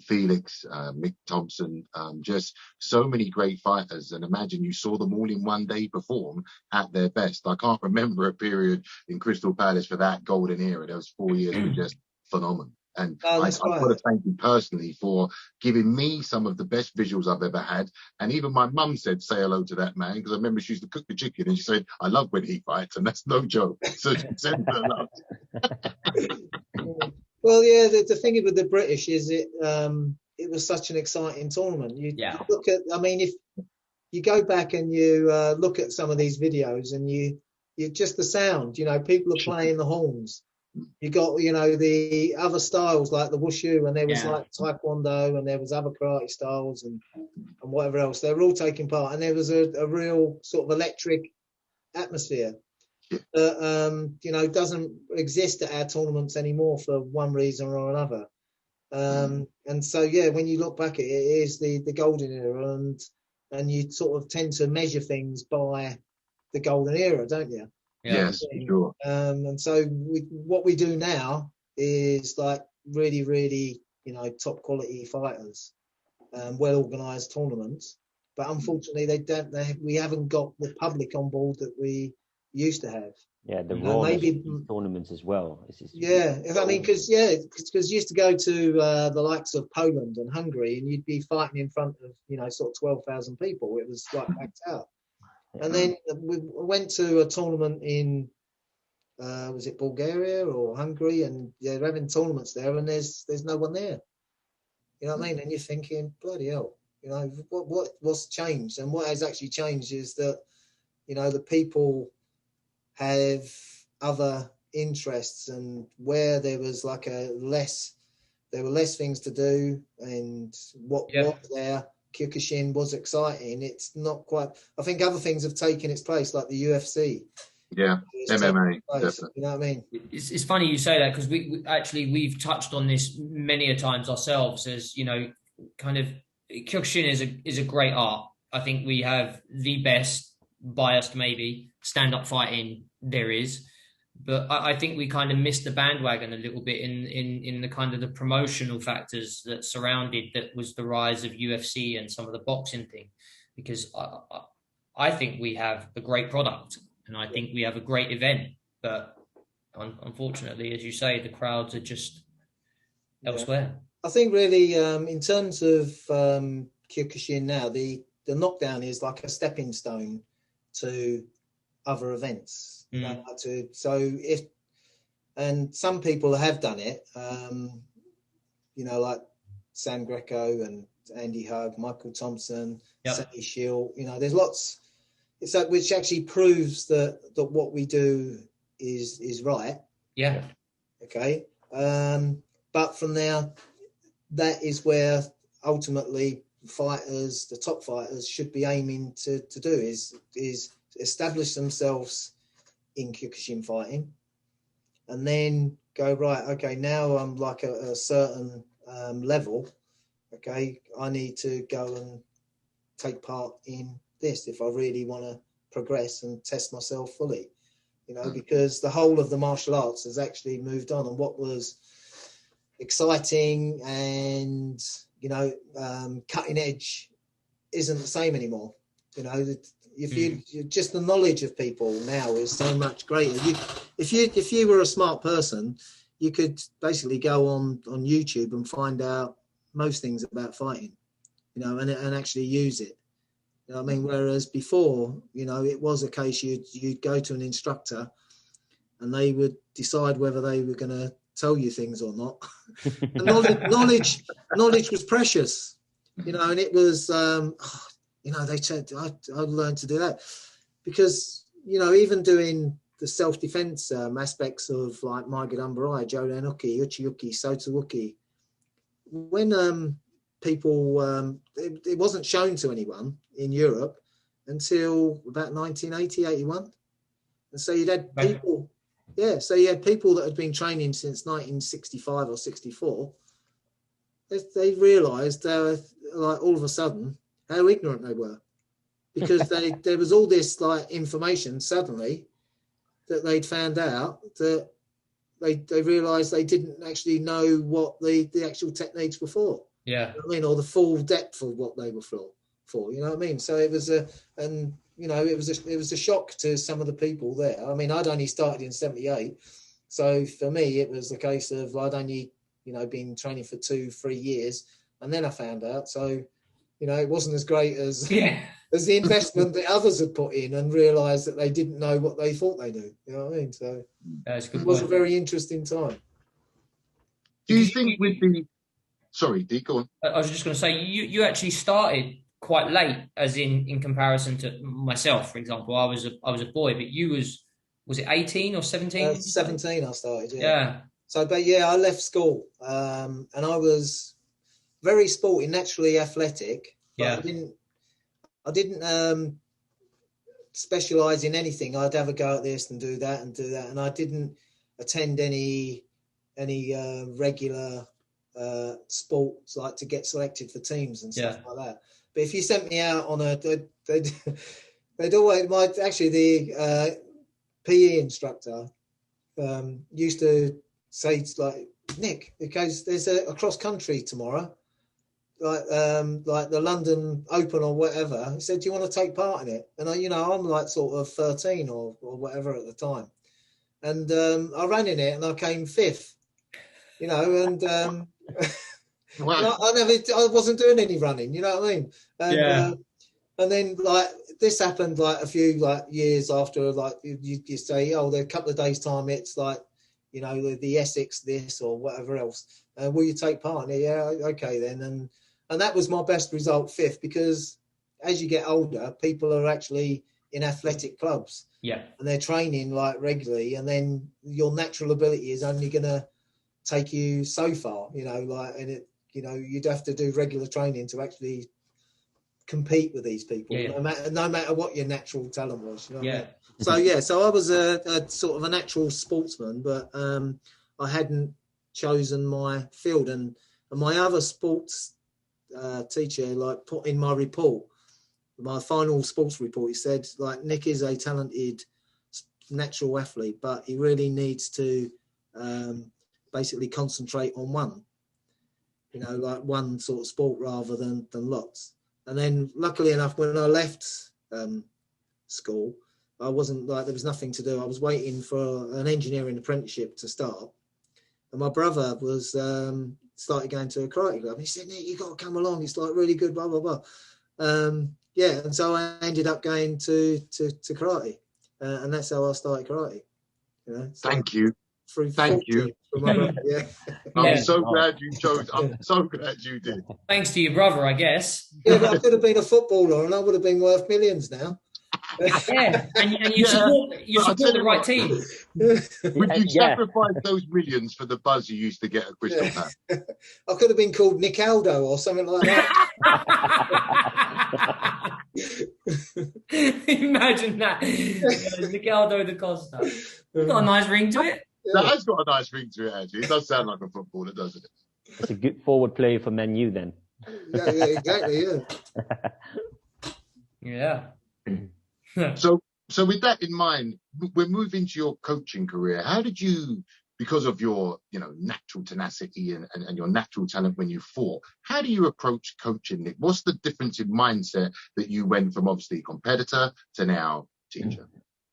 Felix, Mick Thompson, just so many great fighters. And imagine you saw them all in one day perform at their best. I can't remember a period in Crystal Palace for that golden era. Those 4 years were just phenomenal. And I've got to thank you personally for giving me some of the best visuals I've ever had. And even my mum said, say hello to that man, because I remember she used to cook the chicken and she said, I love when he fights, and that's no joke. So she said hello. Well, yeah, the thing with the British is it was such an exciting tournament. You look at, I mean, if you go back and you look at some of these videos and you just the sound, you know, people are playing the horns. You got, you know, the other styles like the wushu, and there was like taekwondo, and there was other karate styles and whatever else. They were all taking part, and there was a real sort of electric atmosphere that you know, doesn't exist at our tournaments anymore for one reason or another. And so yeah, when you look back at it, it is the golden era, and you sort of tend to measure things by the golden era, don't you? Yes, for sure. And so what we do now is like really, really, you know, top quality fighters, well organised tournaments. But unfortunately, we haven't got the public on board that we used to have. Yeah, the rawness of these tournaments as well. I mean, because you used to go to the likes of Poland and Hungary, and you'd be fighting in front of, you know, sort of 12,000 people. It was like packed out. And then we went to a tournament in, was it Bulgaria or Hungary? And they're having tournaments there, and there's no one there. You know what I mean? And you're thinking, bloody hell, you know, what's changed? And what has actually changed is that, you know, the people have other interests, and where there was like there were less things to do, and what was there Kyokushin was exciting, it's not quite. I think other things have taken its place, like the UFC. Yeah, MMA. You know what I mean? It's funny you say that, because we've touched on this many a times ourselves. As you know, kind of Kyokushin is a great art. I think we have the best, biased maybe, stand-up fighting there is. But I think we kind of missed the bandwagon a little bit in the kind of the promotional factors that surrounded that was the rise of UFC and some of the boxing thing. Because I think we have a great product and I think we have a great event. But unfortunately, as you say, the crowds are just elsewhere. I think really in terms of Kyokushin now, the knockdown is like a stepping stone to other events. You know, and some people have done it, you know, like Sam Greco and Andy Hug, Michael Thompson, Sammy Shield. You know, there's lots. It's like, which actually proves that what we do is right. Yeah. Okay. But from there, that is where ultimately fighters, the top fighters, should be aiming to do is establish themselves in Kyokushin fighting, and then go, right, okay, now I'm like a certain level, okay, I need to go and take part in this if I really want to progress and test myself fully, you know, because the whole of the martial arts has actually moved on, and what was exciting and, you know, cutting edge isn't the same anymore. You know, if you just the knowledge of people now is so much greater. If you were a smart person, you could basically go on YouTube and find out most things about fighting, you know, and actually use it. You know what I mean? Whereas before, you know, it was a case you'd go to an instructor and they would decide whether they were going to tell you things or not. And knowledge was precious, you know, and it was, you know, they said, I learned to do that because, you know, even doing the self-defense aspects of like Maigadumbarai, Jodan-uki, Uchi-uki, Sota-uki, when people, it wasn't shown to anyone in Europe until about 1980, 81. And so you'd had people, so you had people that had been training since 1965 or 64. They realised they were, like, all of a sudden, how ignorant they were, because there was all this like information suddenly that they'd found out that they realised they didn't actually know what the actual techniques were for. Yeah, you know what I mean, or the full depth of what they were for. You know what I mean? So it was it was a shock to some of the people there. I mean, I'd only started in 78, so for me it was the case of I'd only, you know, been training for 2-3 years, and then I found out. So, you know, it wasn't as great as the investment that others had put in, and realised that they didn't know what they thought they knew. You know what I mean? So it was a very interesting time. Do you think with the... Sorry, Dee, go on. I was just going to say, you actually started quite late, as in comparison to myself, for example. I was a boy, but you was it 18 or 17? 17 I started, yeah. So, but yeah, I left school, and I was very sporty, naturally athletic, but I didn't specialise in anything. I'd have a go at this and do that, and I didn't attend any regular sports, like to get selected for teams and stuff like that. But if you sent me out on they'd always, the PE instructor used to say, like, Nick, because there's a cross country tomorrow, like the London Open or whatever. He said, do you want to take part in it? And I'm like sort of 13 or whatever at the time, and I ran in it and I came 5th, you know, and wow. I wasn't doing any running, you know what I mean? And, and then like this happened like a few like years after, like you say, oh, there a couple of days time, it's like, you know, the Essex this or whatever else. Will you take part in it? Yeah, okay then. And that was my best result, 5th, because as you get older, people are actually in athletic clubs. Yeah. And they're training like regularly, and then your natural ability is only gonna take you so far, you know, like, and it, you know, you'd have to do regular training to actually compete with these people, Yeah. no matter what your natural talent was. You know what I Yeah. mean? So I was a sort of a natural sportsman, but I hadn't chosen my field, and my other sports teacher like put in my report, my final sports report, he said like, Nick is a talented natural athlete, but he really needs to basically concentrate on one, you know, like one sort of sport rather than lots. And then luckily enough, when I left school, I wasn't like, there was nothing to do. I was waiting for an engineering apprenticeship to start, and my brother was started going to a karate club. He said, Nick, you got to come along, it's like really good, blah blah blah. Yeah, and so I ended up going to karate, and that's how I started karate. You know, Thank you. Thank you. Yeah. I'm so glad you chose. I'm so glad you did. Thanks to your brother, I guess. Yeah, but I could have been a footballer, and I would have been worth millions now. Yeah, and you support the right team. Would you sacrifice those millions for the buzz you used to get at Crystal Palace? I could have been called Nick Aldo or something like that. Imagine that. Untitled Da Costa. It's got a nice ring to it. That has got a nice ring to it, actually. It does sound like a footballer, doesn't it? It's a good forward player for Man U then. Yeah, exactly, yeah. So with that in mind, we're moving to your coaching career. How did you, because of your, you know, natural tenacity and your natural talent when you fought, how do you approach coaching, Nick? What's the difference in mindset that you went from obviously competitor to now teacher?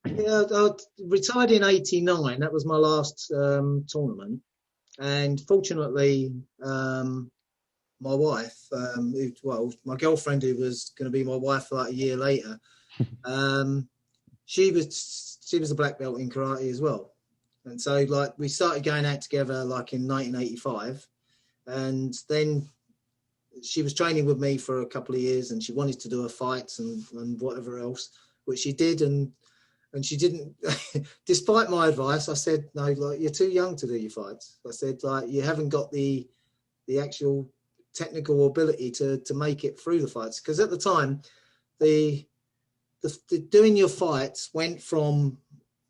Yeah, I retired in '89. That was my last tournament, and fortunately, my wife, my girlfriend, who was going to be my wife for like a year later, she was a black belt in karate as well, and so like we started going out together like in 1985, and then she was training with me for a couple of years, and she wanted to do her fights and whatever else, which she did, and she didn't. Despite my advice, I said, no, like, you're too young to do your fights. I said, like, you haven't got the actual technical ability to make it through the fights, because at the time the doing your fights went from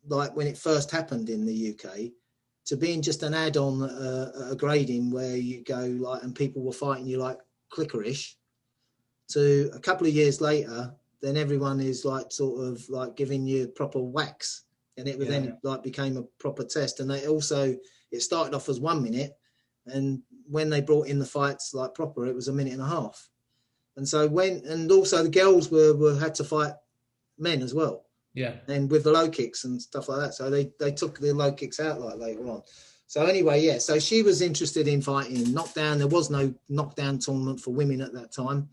like when it first happened in the UK to being just an add-on, a grading where you go like, and people were fighting you like clickerish, to a couple of years later, then everyone is like sort of like giving you proper whacks, and it was then like became a proper test. And they also, it started off as 1 minute, and when they brought in the fights like proper, it was 1.5 minutes. And so and also the girls were had to fight men as well. Yeah. And with the low kicks and stuff like that. So they took the low kicks out like later on. So anyway, yeah. So she was interested in fighting knockdown. There was no knockdown tournament for women at that time.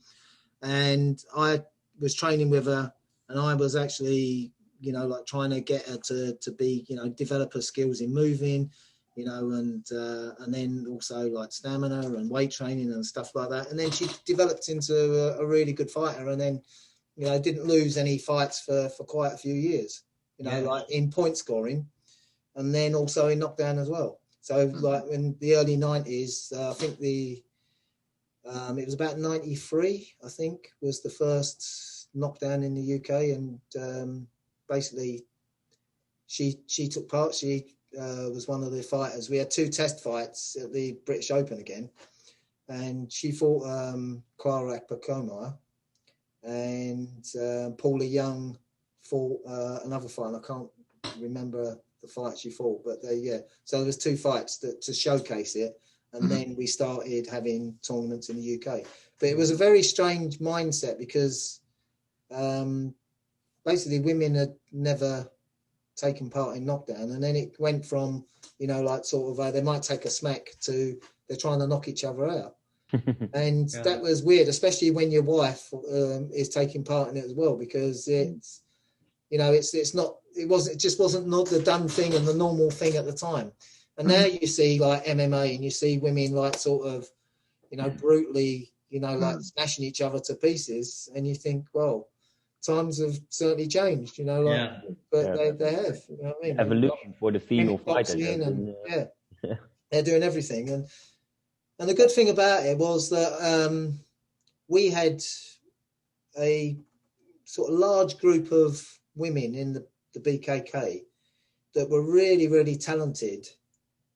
And I was training with her, and I was actually, you know, like trying to get her to be, you know, develop her skills in moving, you know, and then also like stamina and weight training and stuff like that. And then she developed into a really good fighter, and then, you know, didn't lose any fights for quite a few years, you know, like in point scoring, and then also in knockdown as well. So like in the early 90s, I think it was about 93, I think, was the first knockdown in the UK. And basically she took part. She was one of the fighters. We had 2 test fights at the British Open again. And she fought Karateka, and Paula Young fought another fight. I can't remember the fight she fought, but so there was 2 fights to showcase it. And then we started having tournaments in the UK. But it was a very strange mindset, because basically women had never taken part in knockdown. And then it went from, you know, like sort of they might take a smack to they're trying to knock each other out. And that was weird, especially when your wife is taking part in it as well, because it's, you know, it just wasn't not the done thing and the normal thing at the time. And now you see like MMA, and you see women like sort of, you know, brutally, you know, like smashing each other to pieces, and you think, well, times have certainly changed, you know, like, but they have, you know what I mean? Evolution for the female fighter. And, they're doing everything. And the good thing about it was that we had a sort of large group of women in the BKK that were really, really talented,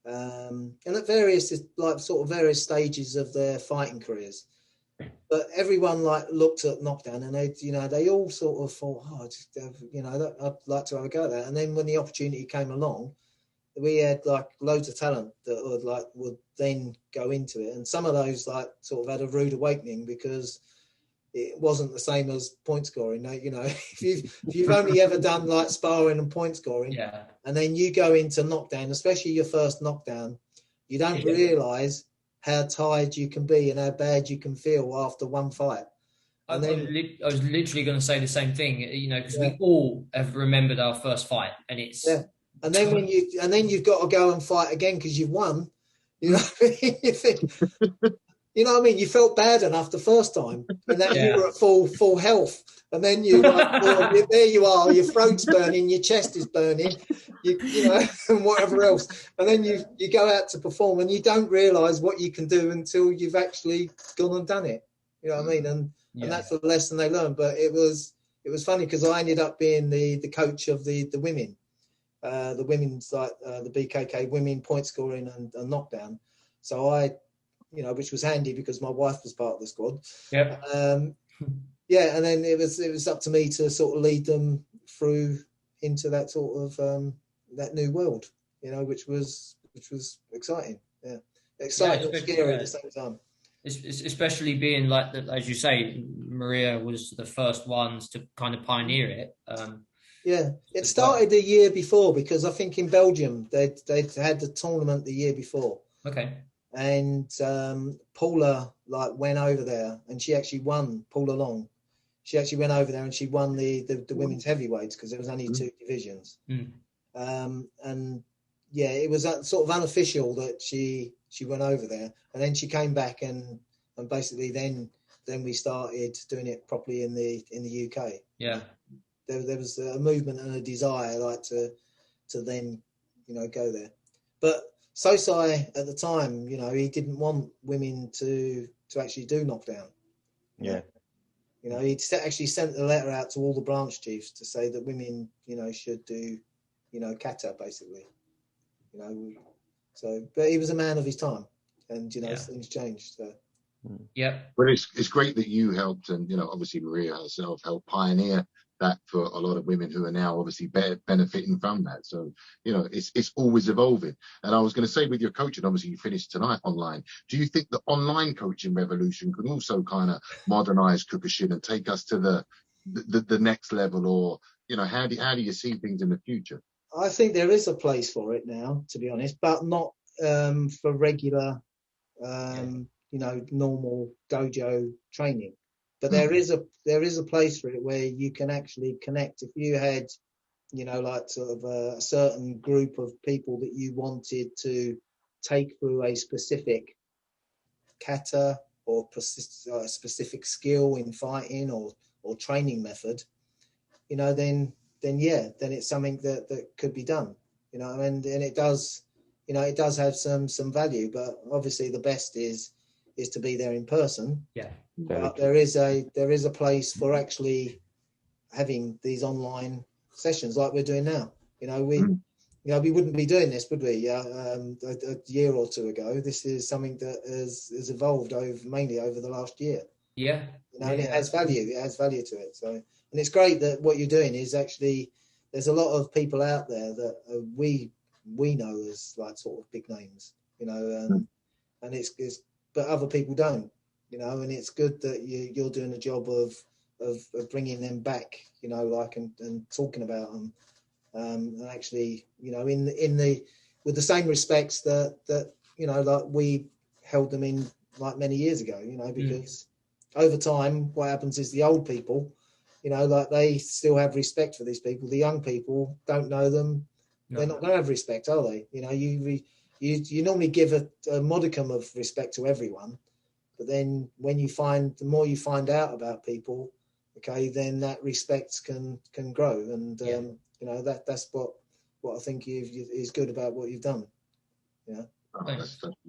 and at various various stages of their fighting careers. But everyone looked at knockdown, and they all sort of thought, I'd like to have a go at that. And then when the opportunity came along, we had loads of talent that would then go into it, and some of those sort of had a rude awakening because it wasn't the same as point scoring. If you've only ever done sparring and point scoring, and then you go into knockdown, especially your first knockdown, you don't realise how tired you can be and how bad you can feel after one fight. I was literally going to say the same thing, because we all have remembered our first fight, and it's and then you've got to go and fight again because you've won. You know what I mean? You think, you know what I mean? You felt bad enough the first time, and then you were at full health, and then there you are, your throat's burning, your chest is burning, and whatever else, and then you go out to perform, and you don't realise what you can do until you've actually gone and done it. You know what I mean? And that's the lesson they learn. But it was funny because I ended up being the coach of the women, the women's the BKK women point scoring and knockdown. So I, which was handy because my wife was part of the squad. Yeah. And then it was up to me to sort of lead them through into that sort of that new world, which was exciting. Yeah, exciting and scary at the same time. Especially being as you say, Maria was the first ones to kind of pioneer it. It started the year before because I think in Belgium they'd had the tournament the year before. Okay. And Paula went over there and she actually won. Paula Long, she actually went over there and she won the women's heavyweights because there was only two divisions. And it was sort of unofficial that she went over there, and then she came back and basically then we started doing it properly in the UK. Yeah, there was a movement and a desire to then go there, but Sosai at the time, he didn't want women to actually do knockdown. Yeah. He actually sent a letter out to all the branch chiefs to say that women, should do, kata basically. So, but he was a man of his time, and things changed. So. Yeah. But it's great that you helped, and obviously Maria herself helped pioneer that for a lot of women who are now obviously benefiting from that. So it's always evolving. And I was going to say, with your coaching, obviously you finished tonight online. Do you think the online coaching revolution could also kind of modernize Kyokushin and take us to the next level, or how do you see things in the future? I think there is a place for it now, to be honest, but not for regular normal dojo training. But there is a place for it where you can actually connect. If you had, sort of a certain group of people that you wanted to take through a specific kata or specific skill in fighting or training method, then it's something that could be done. And it does, it does have some value. But obviously the best is to be there in person. Yeah. But there is a place for actually having these online sessions like we're doing now. We wouldn't be doing this, would we? A year or two ago. This is something that has evolved mainly over the last year. Yeah. And it has value. It has value to it. So, and it's great that what you're doing is actually there's a lot of people out there that we know as sort of big names, and it's but other people don't. And it's good that you're doing a job of bringing them back, and talking about them, and actually, with the same respects that we held them in many years ago, because over time, what happens is the old people, they still have respect for these people. The young people don't know them. No. They're not going to have respect, are they? You normally give a modicum of respect to everyone. But then the more you find out about people, okay, then that respect can grow. And, that's what I think is good about what you've done. Yeah.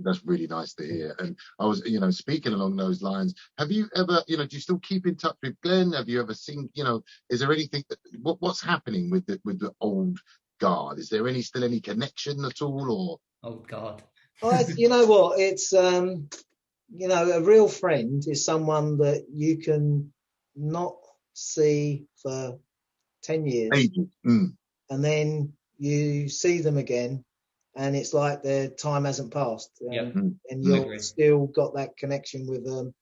That's really nice to hear. And I was, you know, speaking along those lines, have you ever, you know, do you still keep in touch with Glenn? Have you ever seen, you know, is there anything that, what's happening with the old guard? Is there still any connection at all, or? Oh God. You know what? It's you know, a real friend is someone that you can not see for 10 years, and then you see them again, and it's like their time hasn't passed, and you've still got that connection with them,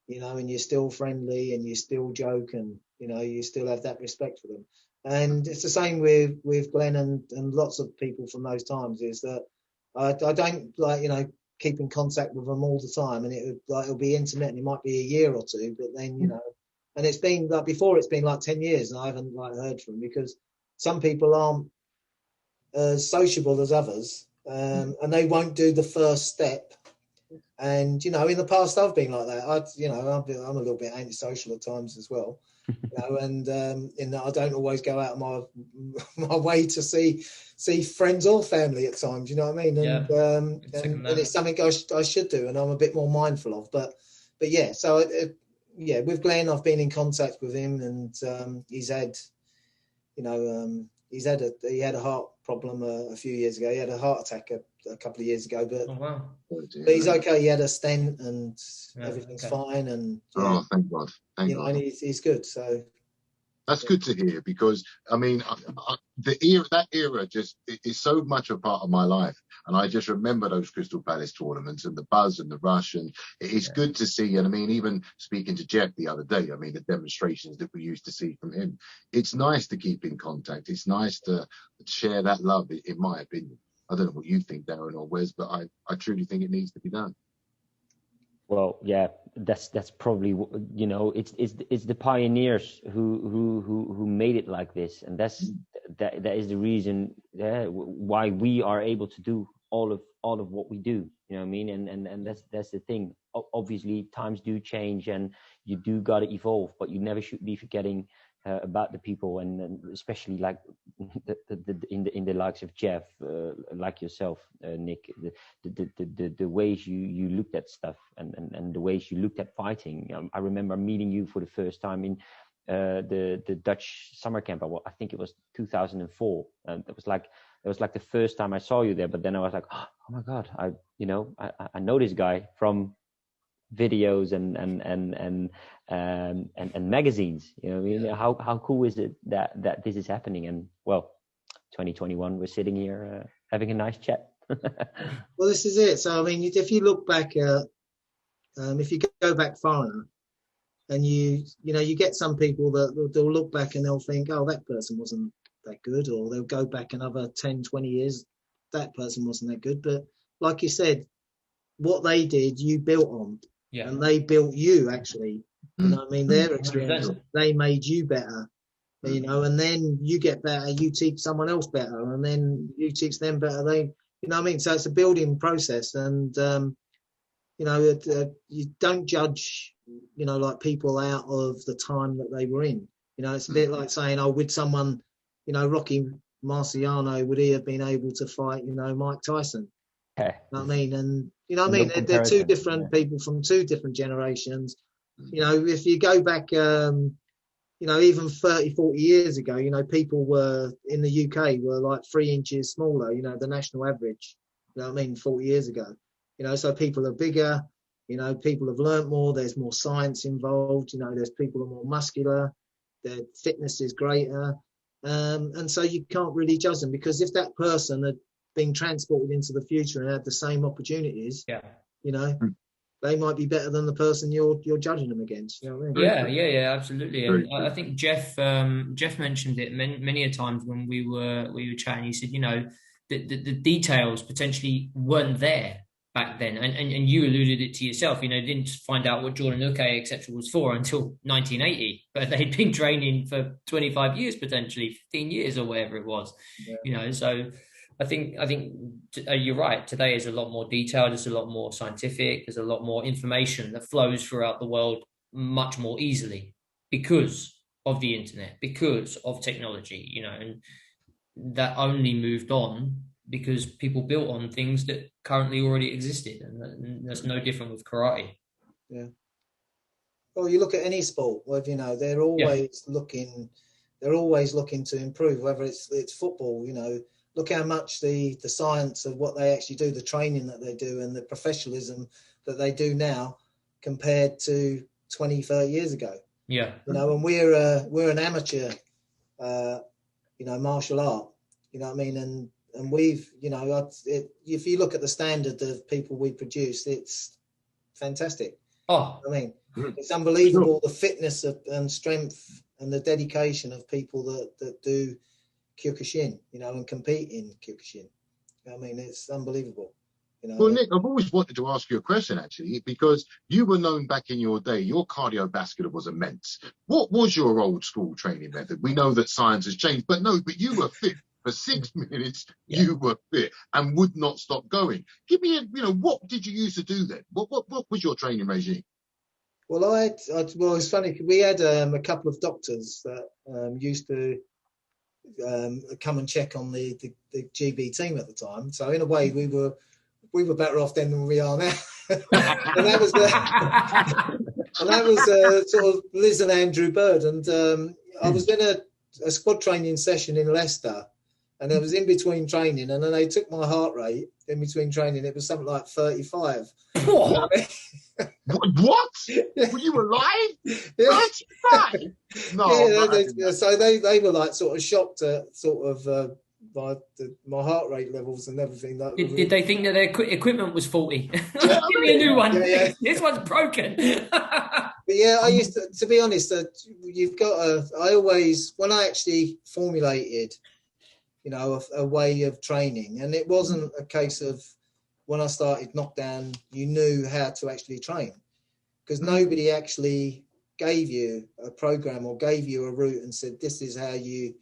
you know, and you're still friendly and you still joke, and you know, you still have that respect for them. And it's the same with Glenn and lots of people from those times, is that I don't, like, you know, keep in contact with them all the time, and it'll be intermittent. It might be a year or two, but then, you know, and it's been like, before it's been like 10 years and I haven't like heard from them, because some people aren't as sociable as others, and they won't do the first step. And, you know, in the past I've been like that. You know, I'm a little bit antisocial at times as well. You know, and in that I don't always go out of my way to see friends or family at times. You know what I mean? And and it's something I should do, and I'm a bit more mindful of. But yeah, so yeah, with Glenn, I've been in contact with him, and he's had, you know, he had a heart problem a few years ago. He had a heart attack a couple of years ago, but but he's okay. He had a stent, and everything's fine. And thank God, thank God. And he's good. So that's good to hear, because I mean, that era just is so much a part of my life, and I just remember those Crystal Palace tournaments and the buzz and the rush, and it's good to see. And I mean, even speaking to Jeff the other day, I mean, the demonstrations that we used to see from him, it's nice to keep in contact. It's nice to share that love, in my opinion. I don't know what you think, Darren or Wes, but I truly think it needs to be done. Well, yeah, that's probably, you know, it's the pioneers who made it like this, and that is the reason why we are able to do all of what we do. You know what I mean? And that's the thing. Obviously, times do change, and you do got to evolve, but you never should be forgetting about the people, and especially like in the likes of Jeff, like yourself, Nick, the ways you looked at stuff, and the ways you looked at fighting. I remember meeting you for the first time in the Dutch summer camp. I think it was 2004, and it was like the first time I saw you there. But then I was like, oh my God, I know this guy from videos and magazines. You know, I mean, how cool is it that this is happening? And well, 2021, we're sitting here having a nice chat. Well, this is it. So I mean, if you look back if you go back far enough, and you know, you get some people that they'll look back and they'll think, oh, that person wasn't that good, or they'll go back another 10, 20 years, that person wasn't that good. But like you said, what they did, you built on. Yeah. And they built you, actually. You know what I mean? Their experience, they made you better. You know, and then you get better, you teach someone else better, and then you teach them better. You know what I mean? So it's a building process, and you know, you don't judge, you know, like people out of the time that they were in. You know, it's a bit like saying, oh, would someone, you know, Rocky Marciano, would he have been able to fight, you know, Mike Tyson? You know what I mean? And you know what I mean? They're two different people from two different generations. You know, if you go back, you know, even 30, 40 years ago, you know, people were in the UK were like 3 inches smaller, you know, the national average, you know what I mean, 40 years ago. You know, so people are bigger, you know, people have learnt more, there's more science involved, you know, there's people who are more muscular, their fitness is greater. And so you can't really judge them, because if that person had been transported into the future and had the same opportunities, you know, they might be better than the person you're judging them against. You know what I mean? Yeah, absolutely. And I think Jeff mentioned it many a times when we were chatting. He said, you know, the details potentially weren't there back then, and you alluded it to yourself. You know, didn't find out what Jordan Uke, etc. was for until 1980, but they'd been training for 25 years, potentially 15 years or whatever it was. You know, so I think you're right. Today is a lot more detailed. It's a lot more scientific. There's a lot more information that flows throughout the world much more easily because of the internet, because of technology. You know, and that only moved on because people built on things that currently already existed, and that's no different with karate. Yeah. Well, you look at any sport, well, you know, they're always looking to improve, whether it's football, you know, look how much the science of what they actually do, the training that they do and the professionalism that they do now compared to 20, 30 years ago. Yeah. You know, and we're an amateur, you know, martial art, you know what I mean? And we've, you know, if you look at the standard of people we produce, it's fantastic. Oh, I mean, it's unbelievable, the fitness and strength and the dedication of people that do Kyokushin, you know, and compete in Kyokushin. I mean, it's unbelievable. You know, well, Nick, I've always wanted to ask you a question, actually, because you were known back in your day, your cardiovascular was immense. What was your old school training method? We know that science has changed, but you were fit. For 6 minutes, you were fit and would not stop going. Give me, what did you used to do then? What was your training regime? Well, well, it's funny. We had a couple of doctors that used to come and check on the GB team at the time. So in a way, we were better off then than we are now. and that was sort of Liz and Andrew Bird. And I was in a squad training session in Leicester. And it was in between training, and then they took my heart rate in between training. It was something like 35. What? What? Were you alive? Yeah. 35? No. Yeah, so they were like sort of shocked at sort of my heart rate levels and everything. Did they think that their equipment was faulty? Give me a new one. Yeah. This one's broken. But yeah, I used to be honest, I always, when I actually formulated, you know, a way of training. And it wasn't a case of when I started Knockdown, you knew how to actually train, because nobody actually gave you a program or gave you a route and said, this is how you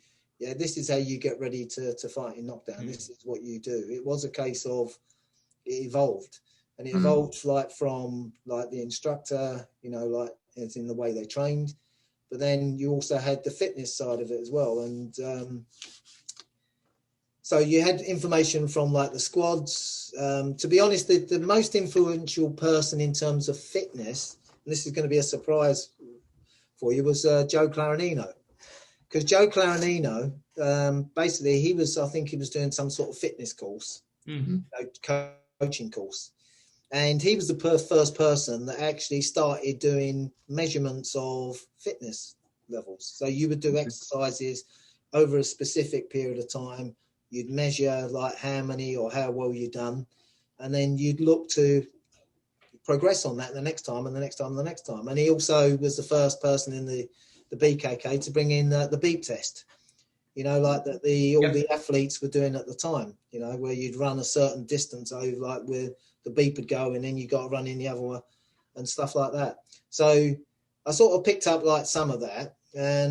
get ready to fight in Knockdown. This is what you do. It was a case of it evolved, and it evolved like from like the instructor, you know, like it's in the way they trained, but then you also had the fitness side of it as well. And, so you had information from like the squads. To be honest, the most influential person in terms of fitness, and this is going to be a surprise for you, was Joe Clarinino. Because Joe Clarinino, basically, I think he was doing some sort of fitness course, coaching course. And he was the first person that actually started doing measurements of fitness levels. So you would do exercises over a specific period of time. You'd measure like how many or how well you've done, and then you'd look to progress on that the next time and the next time and the next time. And he also was the first person in the BKK to bring in the beep test, you know, like that all the athletes were doing at the time, you know, where you'd run a certain distance over, like where the beep would go and then you got to run in the other one and stuff like that. So I sort of picked up like some of that,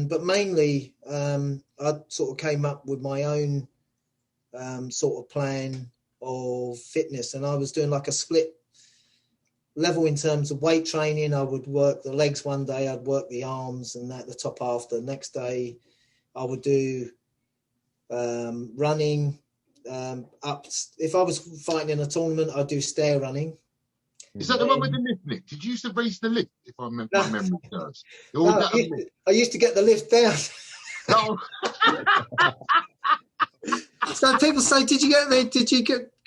but mainly I sort of came up with my own sort of plan of fitness, and I was doing like a split level in terms of weight training. I would work the legs one day, I'd work the arms and that the top half the next day. I would do running up. If I was fighting in a tournament, I'd do stair running. Is that the one with the lift, Nick? Did you used to race the lift, if I remember my memory serves? I used to get the lift down. No. So people say, did you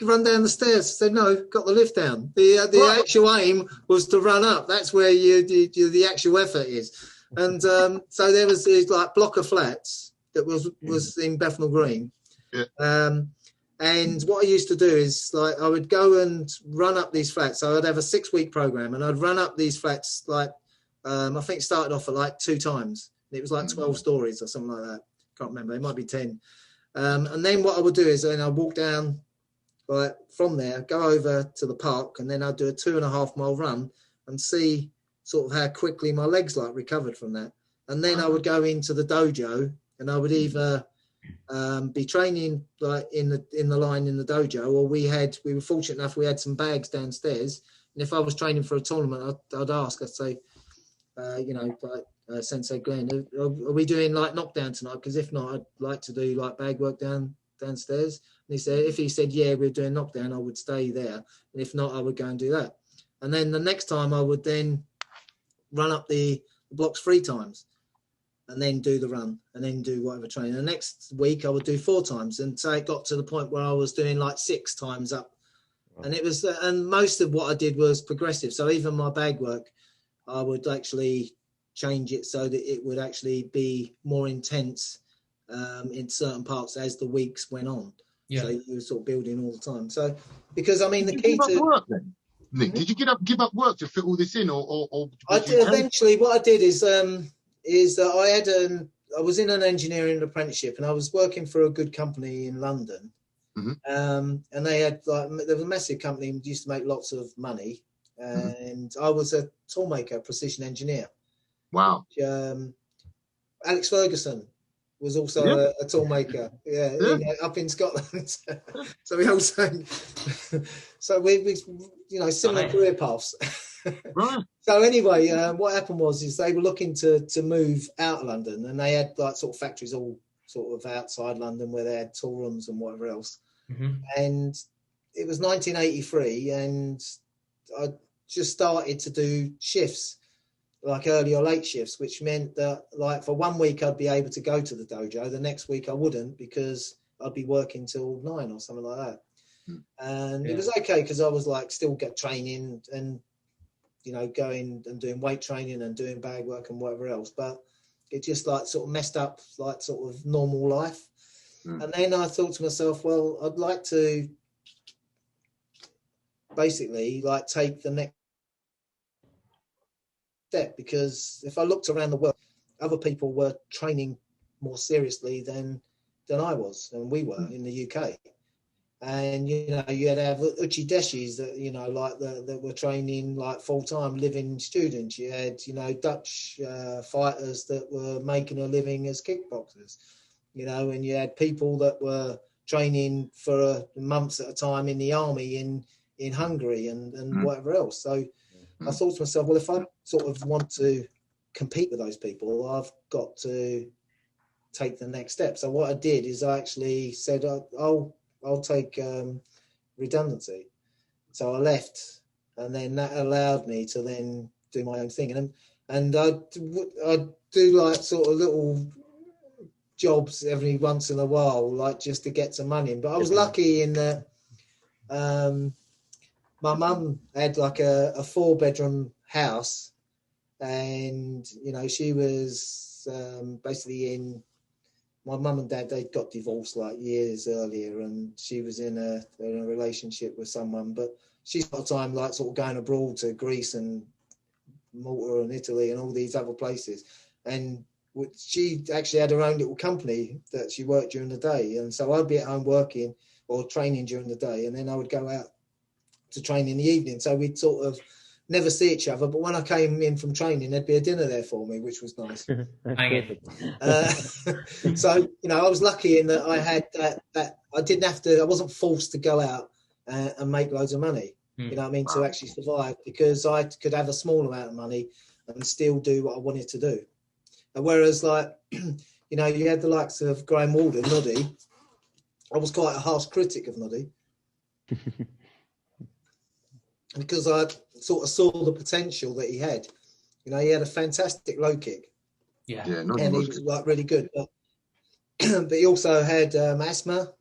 run down the stairs? I said, no, got the lift down. The actual aim was to run up. That's where the actual effort is. And so there was this like block of flats that was in Bethnal Green. Yeah. And what I used to do is like I would go and run up these flats. So I'd have a 6-week program, and I'd run up these flats like I think it started off at like 2 times. It was like 12 stories or something like that. Can't remember. It might be 10. And then what I would do is then I'd walk down like from there, go over to the park, and then I'd do a 2.5 mile run and see sort of how quickly my legs like recovered from that. And then I would go into the dojo, and I would either be training like in the line in the dojo, or we were fortunate enough we had some bags downstairs, and if I was training for a tournament, I'd say Sensei Glenn, are we doing like knockdown tonight? Because if not, I'd like to do like bag work down downstairs. And he said, if he said, yeah, we're doing knockdown, I would stay there. And if not, I would go and do that. And then the next time I would then run up the blocks 3 times and then do the run and then do whatever training. The next week I would do 4 times. And so it got to the point where I was doing like 6 times up. And it was, and most of what I did was progressive. So even my bag work, I would actually change it so that it would actually be more intense in certain parts as the weeks went on. Yeah. So you were sort of building all the time. So, because I mean, the key to work then, Nick, did you give up work to fit all this in, or I did, eventually what I did is that I was in an engineering apprenticeship and I was working for a good company in London. And they had there was a massive company that used to make lots of money, and I was a toolmaker, precision engineer. Wow. Alex Ferguson was also a toolmaker, up in Scotland. So we all sang. So we similar career paths. Right. So anyway, what happened was they were looking to move out of London, and they had like sort of factories all sort of outside London where they had tool rooms and whatever else. And it was 1983, and I just started to do shifts, like early or late shifts, which meant that like for 1 week I'd be able to go to the dojo, the next week I wouldn't, because I'd be working till 9 or something like that. And it was okay because I was like still get training and going and doing weight training and doing bag work and whatever else, but it just like sort of messed up like sort of normal life. And then I thought to myself, well, I'd like to basically like take the next step, because if I looked around the world, other people were training more seriously than I was, and we were in the UK. And you had to have uchideshis that that were training like full-time living students. You had Dutch fighters that were making a living as kickboxers, and you had people that were training for months at a time in the army in Hungary and whatever else. So I thought to myself, well, if I sort of want to compete with those people, I've got to take the next step. So what I did is I actually said, I'll take redundancy. So I left, and then that allowed me to then do my own thing. And I do like sort of little jobs every once in a while, like just to get some money in. But I was lucky in that my mum had like a 4-bedroom house, and she was basically in. My mum and dad, they got divorced like years earlier, and she was in a relationship with someone, but she's got time like sort of going abroad to Greece and Malta and Italy and all these other places. And she actually had her own little company that she worked during the day. And so I'd be at home working or training during the day, and then I would go out to train in the evening. So we'd sort of never see each other, but when I came in from training, there'd be a dinner there for me, which was nice. So I was lucky in that I had that I didn't have to, I wasn't forced to go out and make loads of money, to actually survive, because I could have a small amount of money and still do what I wanted to do. And whereas like you had the likes of Graham Walden, Noddy, I was quite a harsh critic of Noddy. Because I sort of saw the potential that he had. He had a fantastic low kick. Yeah, and he was like really good. But he also had asthma,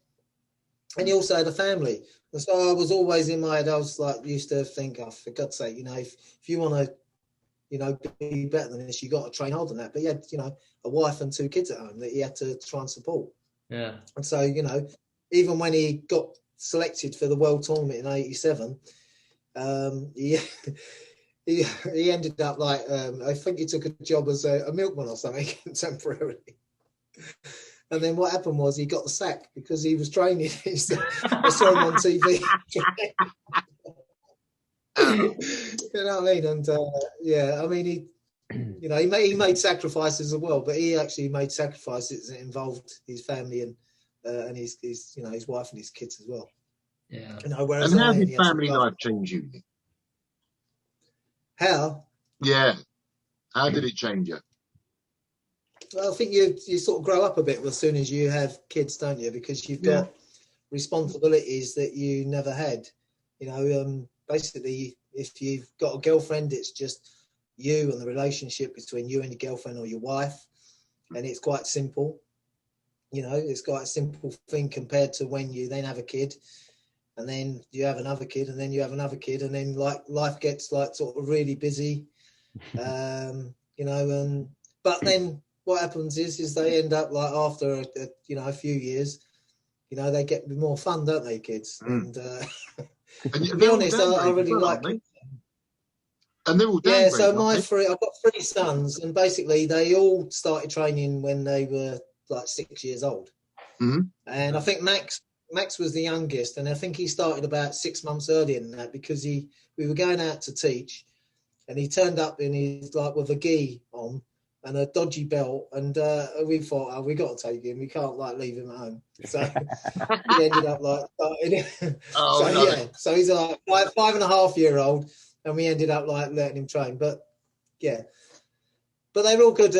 and he also had a family. And so I was always in my head, I was like, used to think, oh, for God's sake, if you want to, be better than this, you got to train harder than that. But he had, a wife and 2 kids at home that he had to try and support. Yeah. And so, even when he got selected for the World Tournament in '87, he ended up like I think he took a job as a milkman or something temporarily. And then what happened was he got the sack because he was training. I saw him on TV. You know what I mean? And he made sacrifices as well, but he actually made sacrifices that involved his family and his his wife and his kids as well. Yeah. And how did family life change you? How? Yeah. How did it change you? Well, I think you sort of grow up a bit as soon as you have kids, don't you? Because you've got responsibilities that you never had. You know, basically, if you've got a girlfriend, it's just you and the relationship between you and your girlfriend or your wife, and it's quite simple. You know, it's quite a simple thing compared to when you then have a kid, and then you have another kid, and then you have another kid, and then like life gets like sort of really busy. You know, and but then what happens is they end up like after a few years, you know, they get more fun, don't they, kids? And to be honest, I really like it. And they're all yeah. So I've got 3 sons, and basically they all started training when they were like 6 years old. Mm-hmm. And I think Max was the youngest, and I think he started about 6 months earlier than that because we were going out to teach, and he turned up in his like with a gi on and a dodgy belt, and we thought, oh, we got to take him. We can't like leave him at home. So he ended up like starting. So he's like 5.5-year-old, and we ended up like letting him train. But yeah, but they're all good.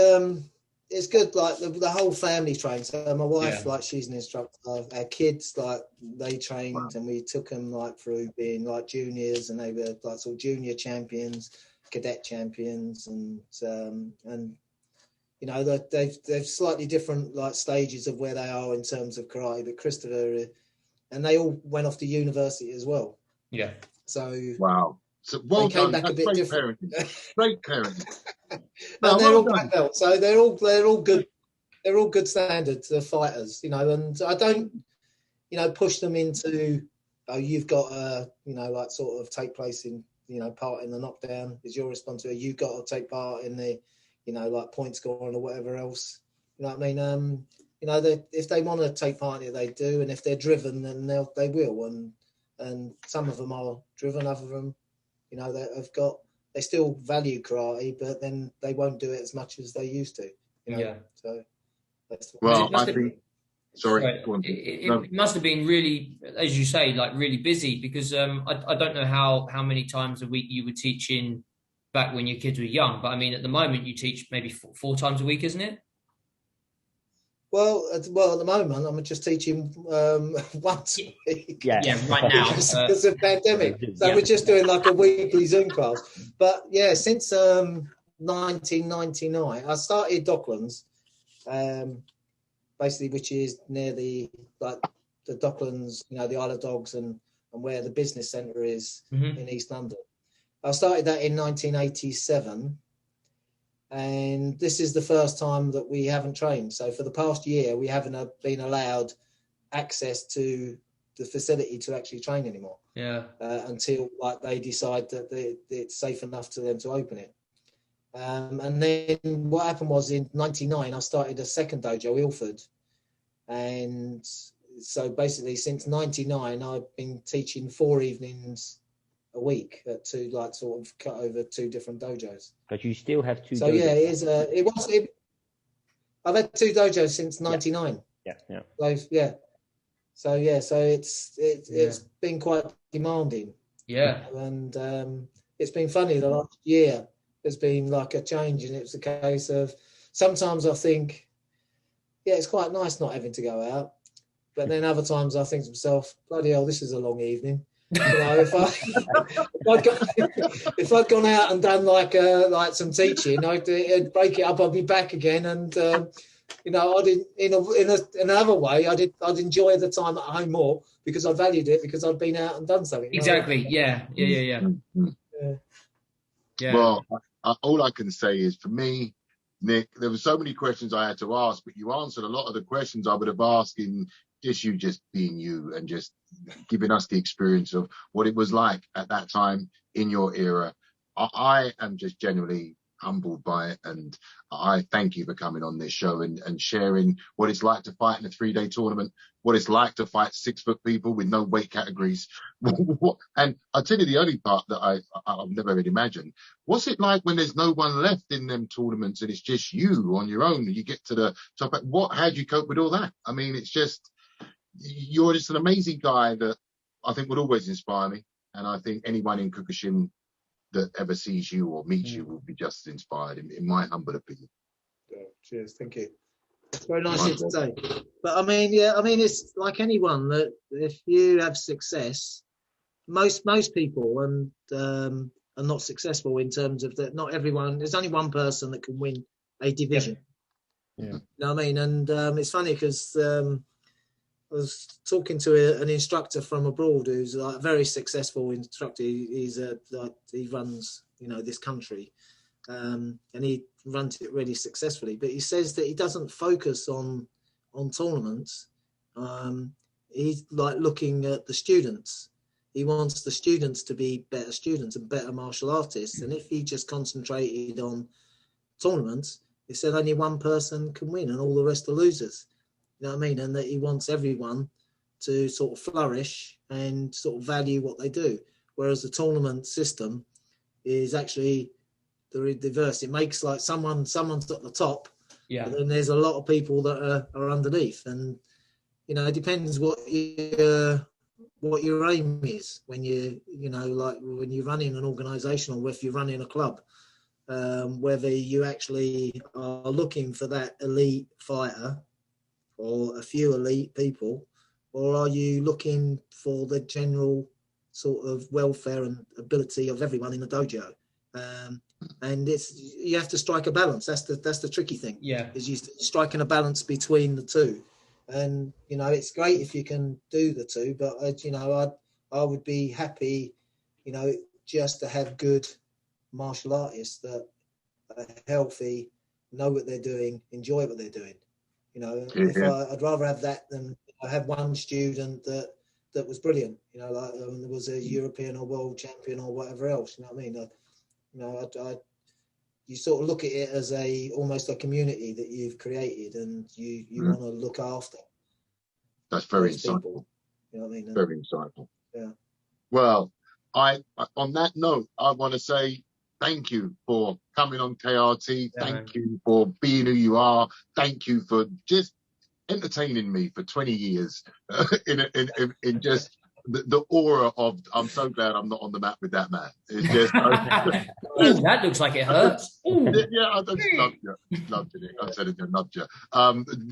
It's good, like the whole family trains. So my wife, like she's an instructor. Our kids, like they trained, and we took them like through being like juniors, and they were like sort of junior champions, cadet champions, and you know they've slightly different like stages of where they are in terms of karate. But Christopher, and they all went off to university as well. Yeah. So wow. So well they came done. back That's a bit different. Great parenting. And No, they're well all black belts, so they're all good. They're all good standards. They're fighters, you know. And I don't, you know, push them into, oh, you've got to, you know, like sort of take place in, you know, part in the knockdown is your responsibility. You've got to take part in the, you know, like point scoring or whatever else. You know what I mean? You know, if they want to take part in it, they do, and if they're driven, then they will. And some of them are driven, other of them, you know, they still value karate, but then they won't do it as much as they used to. You know? Yeah. So that's I think. Sorry. It must have been really, as you say, like really busy because I don't know how many times a week you were teaching back when your kids were young, but I mean at the moment you teach maybe 4 times a week, isn't it? Well, at the moment I'm just teaching once a week. Yeah, right now because of the pandemic. So we're just doing like a weekly Zoom class. But yeah, since 1999, I started Docklands, basically, which is near the Docklands, you know, the Isle of Dogs, and where the business centre is in East London. I started that in 1987. And this is the first time that we haven't trained. So for the past year, we haven't been allowed access to the facility to actually train anymore. Yeah. Until like they decide that it's safe enough to them to open it. And then what happened was in '99, I started a second dojo, Ilford. And so basically since '99, I've been teaching 4 evenings a week at 2, like sort of cut over 2 different dojos. But you still have 2 so dojos. I've had 2 dojos since '99. Yeah. So it's been quite demanding. Yeah. And it's been funny, the last year there's been like a change, and it's a case of sometimes I think, yeah, it's quite nice not having to go out, but then other times I think to myself, bloody hell, this is a long evening. You know, if I'd gone out and done like some teaching, I'd break it up. I'd be back again, and you know, in another way, I'd enjoy the time at home more because I valued it because I'd been out and done something. Exactly. Yeah. Well, all I can say is for me, Nick, there were so many questions I had to ask, but you answered a lot of the questions I would have asked in just being you and just giving us the experience of what it was like at that time in your era. I am just genuinely humbled by it, and I thank you for coming on this show and sharing what it's like to fight in a 3-day tournament, what it's like to fight 6-foot people with no weight categories. And I'll tell you the only part that I've never really imagined. What's it like when there's no one left in them tournaments and it's just you on your own and you get to the top? How do you cope with all that? I mean, it's just, you're just an amazing guy that I think would always inspire me. And I think anyone in Kyokushin that ever sees you or meets you will be just as inspired, in my humble opinion. Cheers. Thank you. It's very nice of you to say. But I mean, it's like anyone that if you have success, most people are not successful in terms of that. Not everyone. There's only one person that can win a division. Yeah. You know what I mean? And it's funny because I was talking to an instructor from abroad who's like a very successful instructor. He's he runs this country, and he runs it really successfully. But he says that he doesn't focus on tournaments. He's like looking at the students. He wants the students to be better students and better martial artists. And if he just concentrated on tournaments, he said only one person can win and all the rest are losers. You know what I mean? And that he wants everyone to sort of flourish and sort of value what they do. Whereas the tournament system is actually the reverse. It makes like someone's at the top, but then there's a lot of people that are underneath. And, it depends what your aim is when like when you're running an organisation or if you're running a club. Whether you actually are looking for that elite fighter or a few elite people, or are you looking for the general sort of welfare and ability of everyone in the dojo? And you have to strike a balance. That's the tricky thing. Yeah, is you striking a balance between the two. And it's great if you can do the two, but I would be happy, just to have good martial artists that are healthy, know what they're doing, enjoy what they're doing. I'd rather have that than I have one student that was brilliant. There was a European or world champion or whatever else. You know what I mean? You sort of look at it as almost a community that you've created, and you want to look after. That's very insightful. People. You know what I mean? Very insightful. Yeah. Well, on that note, I want to say thank you for coming on KRT. Thank you for being who you are. Thank you for just entertaining me for 20 years in just the aura of, I'm so glad I'm not on the mat with that man. It's just, that looks like it hurts. Yeah, I just loved you. Loved it. I said it, loved you.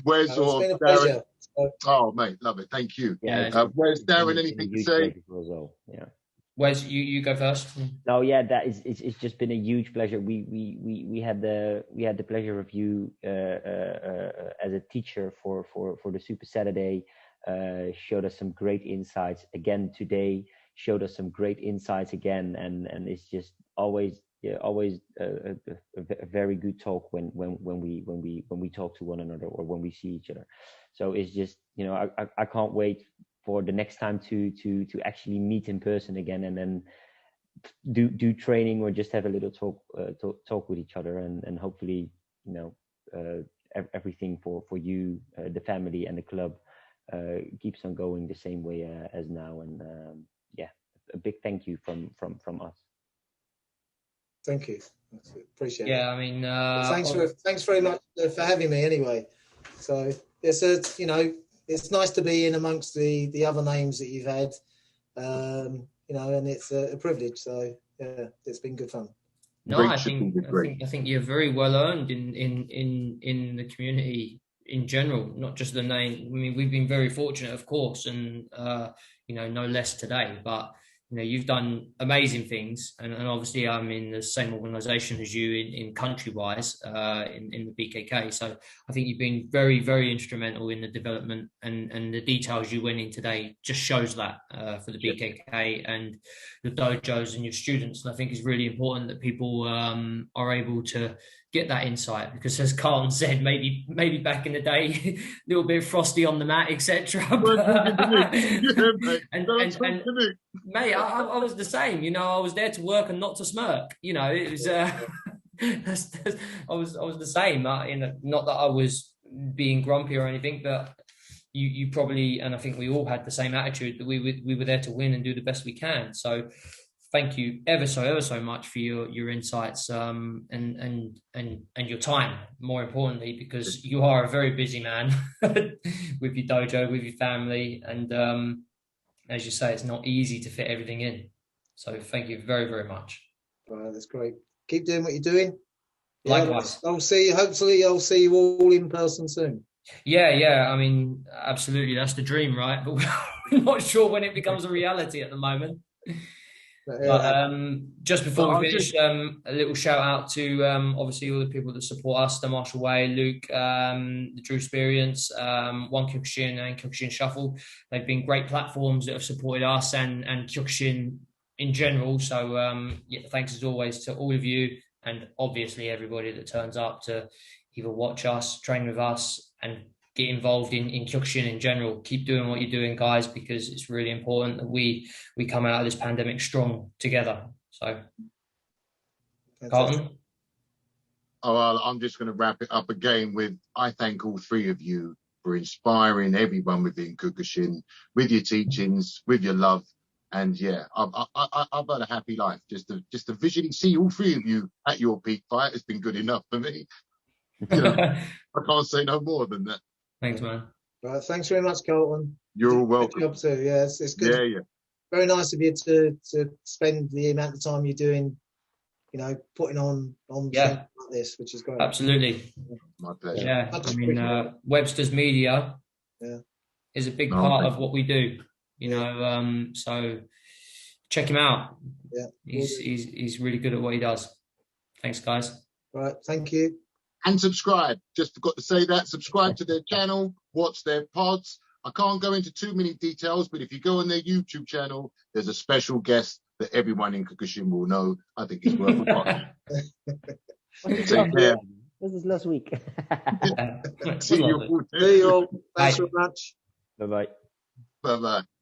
Where's it's been a Darren? pleasure. Oh, mate, love it. Thank you. Yeah, where's Darren? Anything to say? Yeah. Where's you go first? No, yeah, it's just been a huge pleasure. We had the pleasure of you as a teacher for the Super Saturday. Showed us some great insights again today. Showed us some great insights again, and it's just always a very good talk when we talk to one another or when we see each other. So it's just I can't wait for the next time to actually meet in person again, and then do training or just have a little talk with each other, and hopefully everything for you, the family and the club keeps on going the same way as now. And a big thank you from us. Thank you. Appreciate it. Yeah, I mean, thanks very much for having me anyway. So it's nice to be in amongst the other names that you've had, and it's a privilege. So yeah, it's been good fun. No, I think you're very well earned in the community in general, not just the name. I mean, we've been very fortunate, of course, and no less today, but you've done amazing things, and obviously I'm in the same organisation as you in country-wise, in the BKK. So I think you've been very, very instrumental in the development, and the details you went in today just shows that for the BKK and your dojos and your students. And I think it's really important that people are able to get that insight, because as Carlton said, maybe back in the day, a little bit frosty on the mat, etc. Mate, I was the same. I was there to work and not to smirk. It was I was the same. Not that I was being grumpy or anything, but you probably, and I think we all had the same attitude, that we were there to win and do the best we can. So thank you ever so much for your insights, and your time, more importantly, because you are a very busy man with your dojo, with your family, and as you say, it's not easy to fit everything in. So thank you very, very much. Well, that's great. Keep doing what you're doing. Likewise. I'll see you. Hopefully, I'll see you all in person soon. Yeah. I mean, absolutely, that's the dream, right? But we're not sure when it becomes a reality at the moment. But just before we finish, a little shout out to obviously all the people that support us: the Marshall Way, Luke, the Drew Experience, One Kyokushin, and Kyokushin Shuffle. They've been great platforms that have supported us and Kyokushin in general. So thanks as always to all of you, and obviously everybody that turns up to either watch us, train with us, and get involved in Kyokushin in general. Keep doing what you're doing, guys, because it's really important that we come out of this pandemic strong together. So, Carlton? Oh, well, I'm just going to wrap it up again with, I thank all three of you for inspiring everyone within Kyokushin, with your teachings, with your love. And yeah, I've had a happy life. Just to visually see all three of you at your peak fight has been good enough for me. You know, I can't say no more than that. Thanks, man. Right, thanks very much, Carlton. You're welcome. Good job too. Yeah, it's good. Yeah. Very nice of you to spend the amount of time you're doing, putting on things like this, which is great. Absolutely. My pleasure. Yeah, I mean, Webster's Media is a big part of what we do. So check him out. Yeah, he's really good at what he does. Thanks, guys. Right, thank you. And subscribe. Just forgot to say that. Subscribe to their channel, watch their pods. I can't go into too many details, but if you go on their YouTube channel, there's a special guest that everyone in Kyokushin will know. I think it's worth a watch. Take care. This is last week. See you all. Thanks very much. Bye-bye. Bye-bye.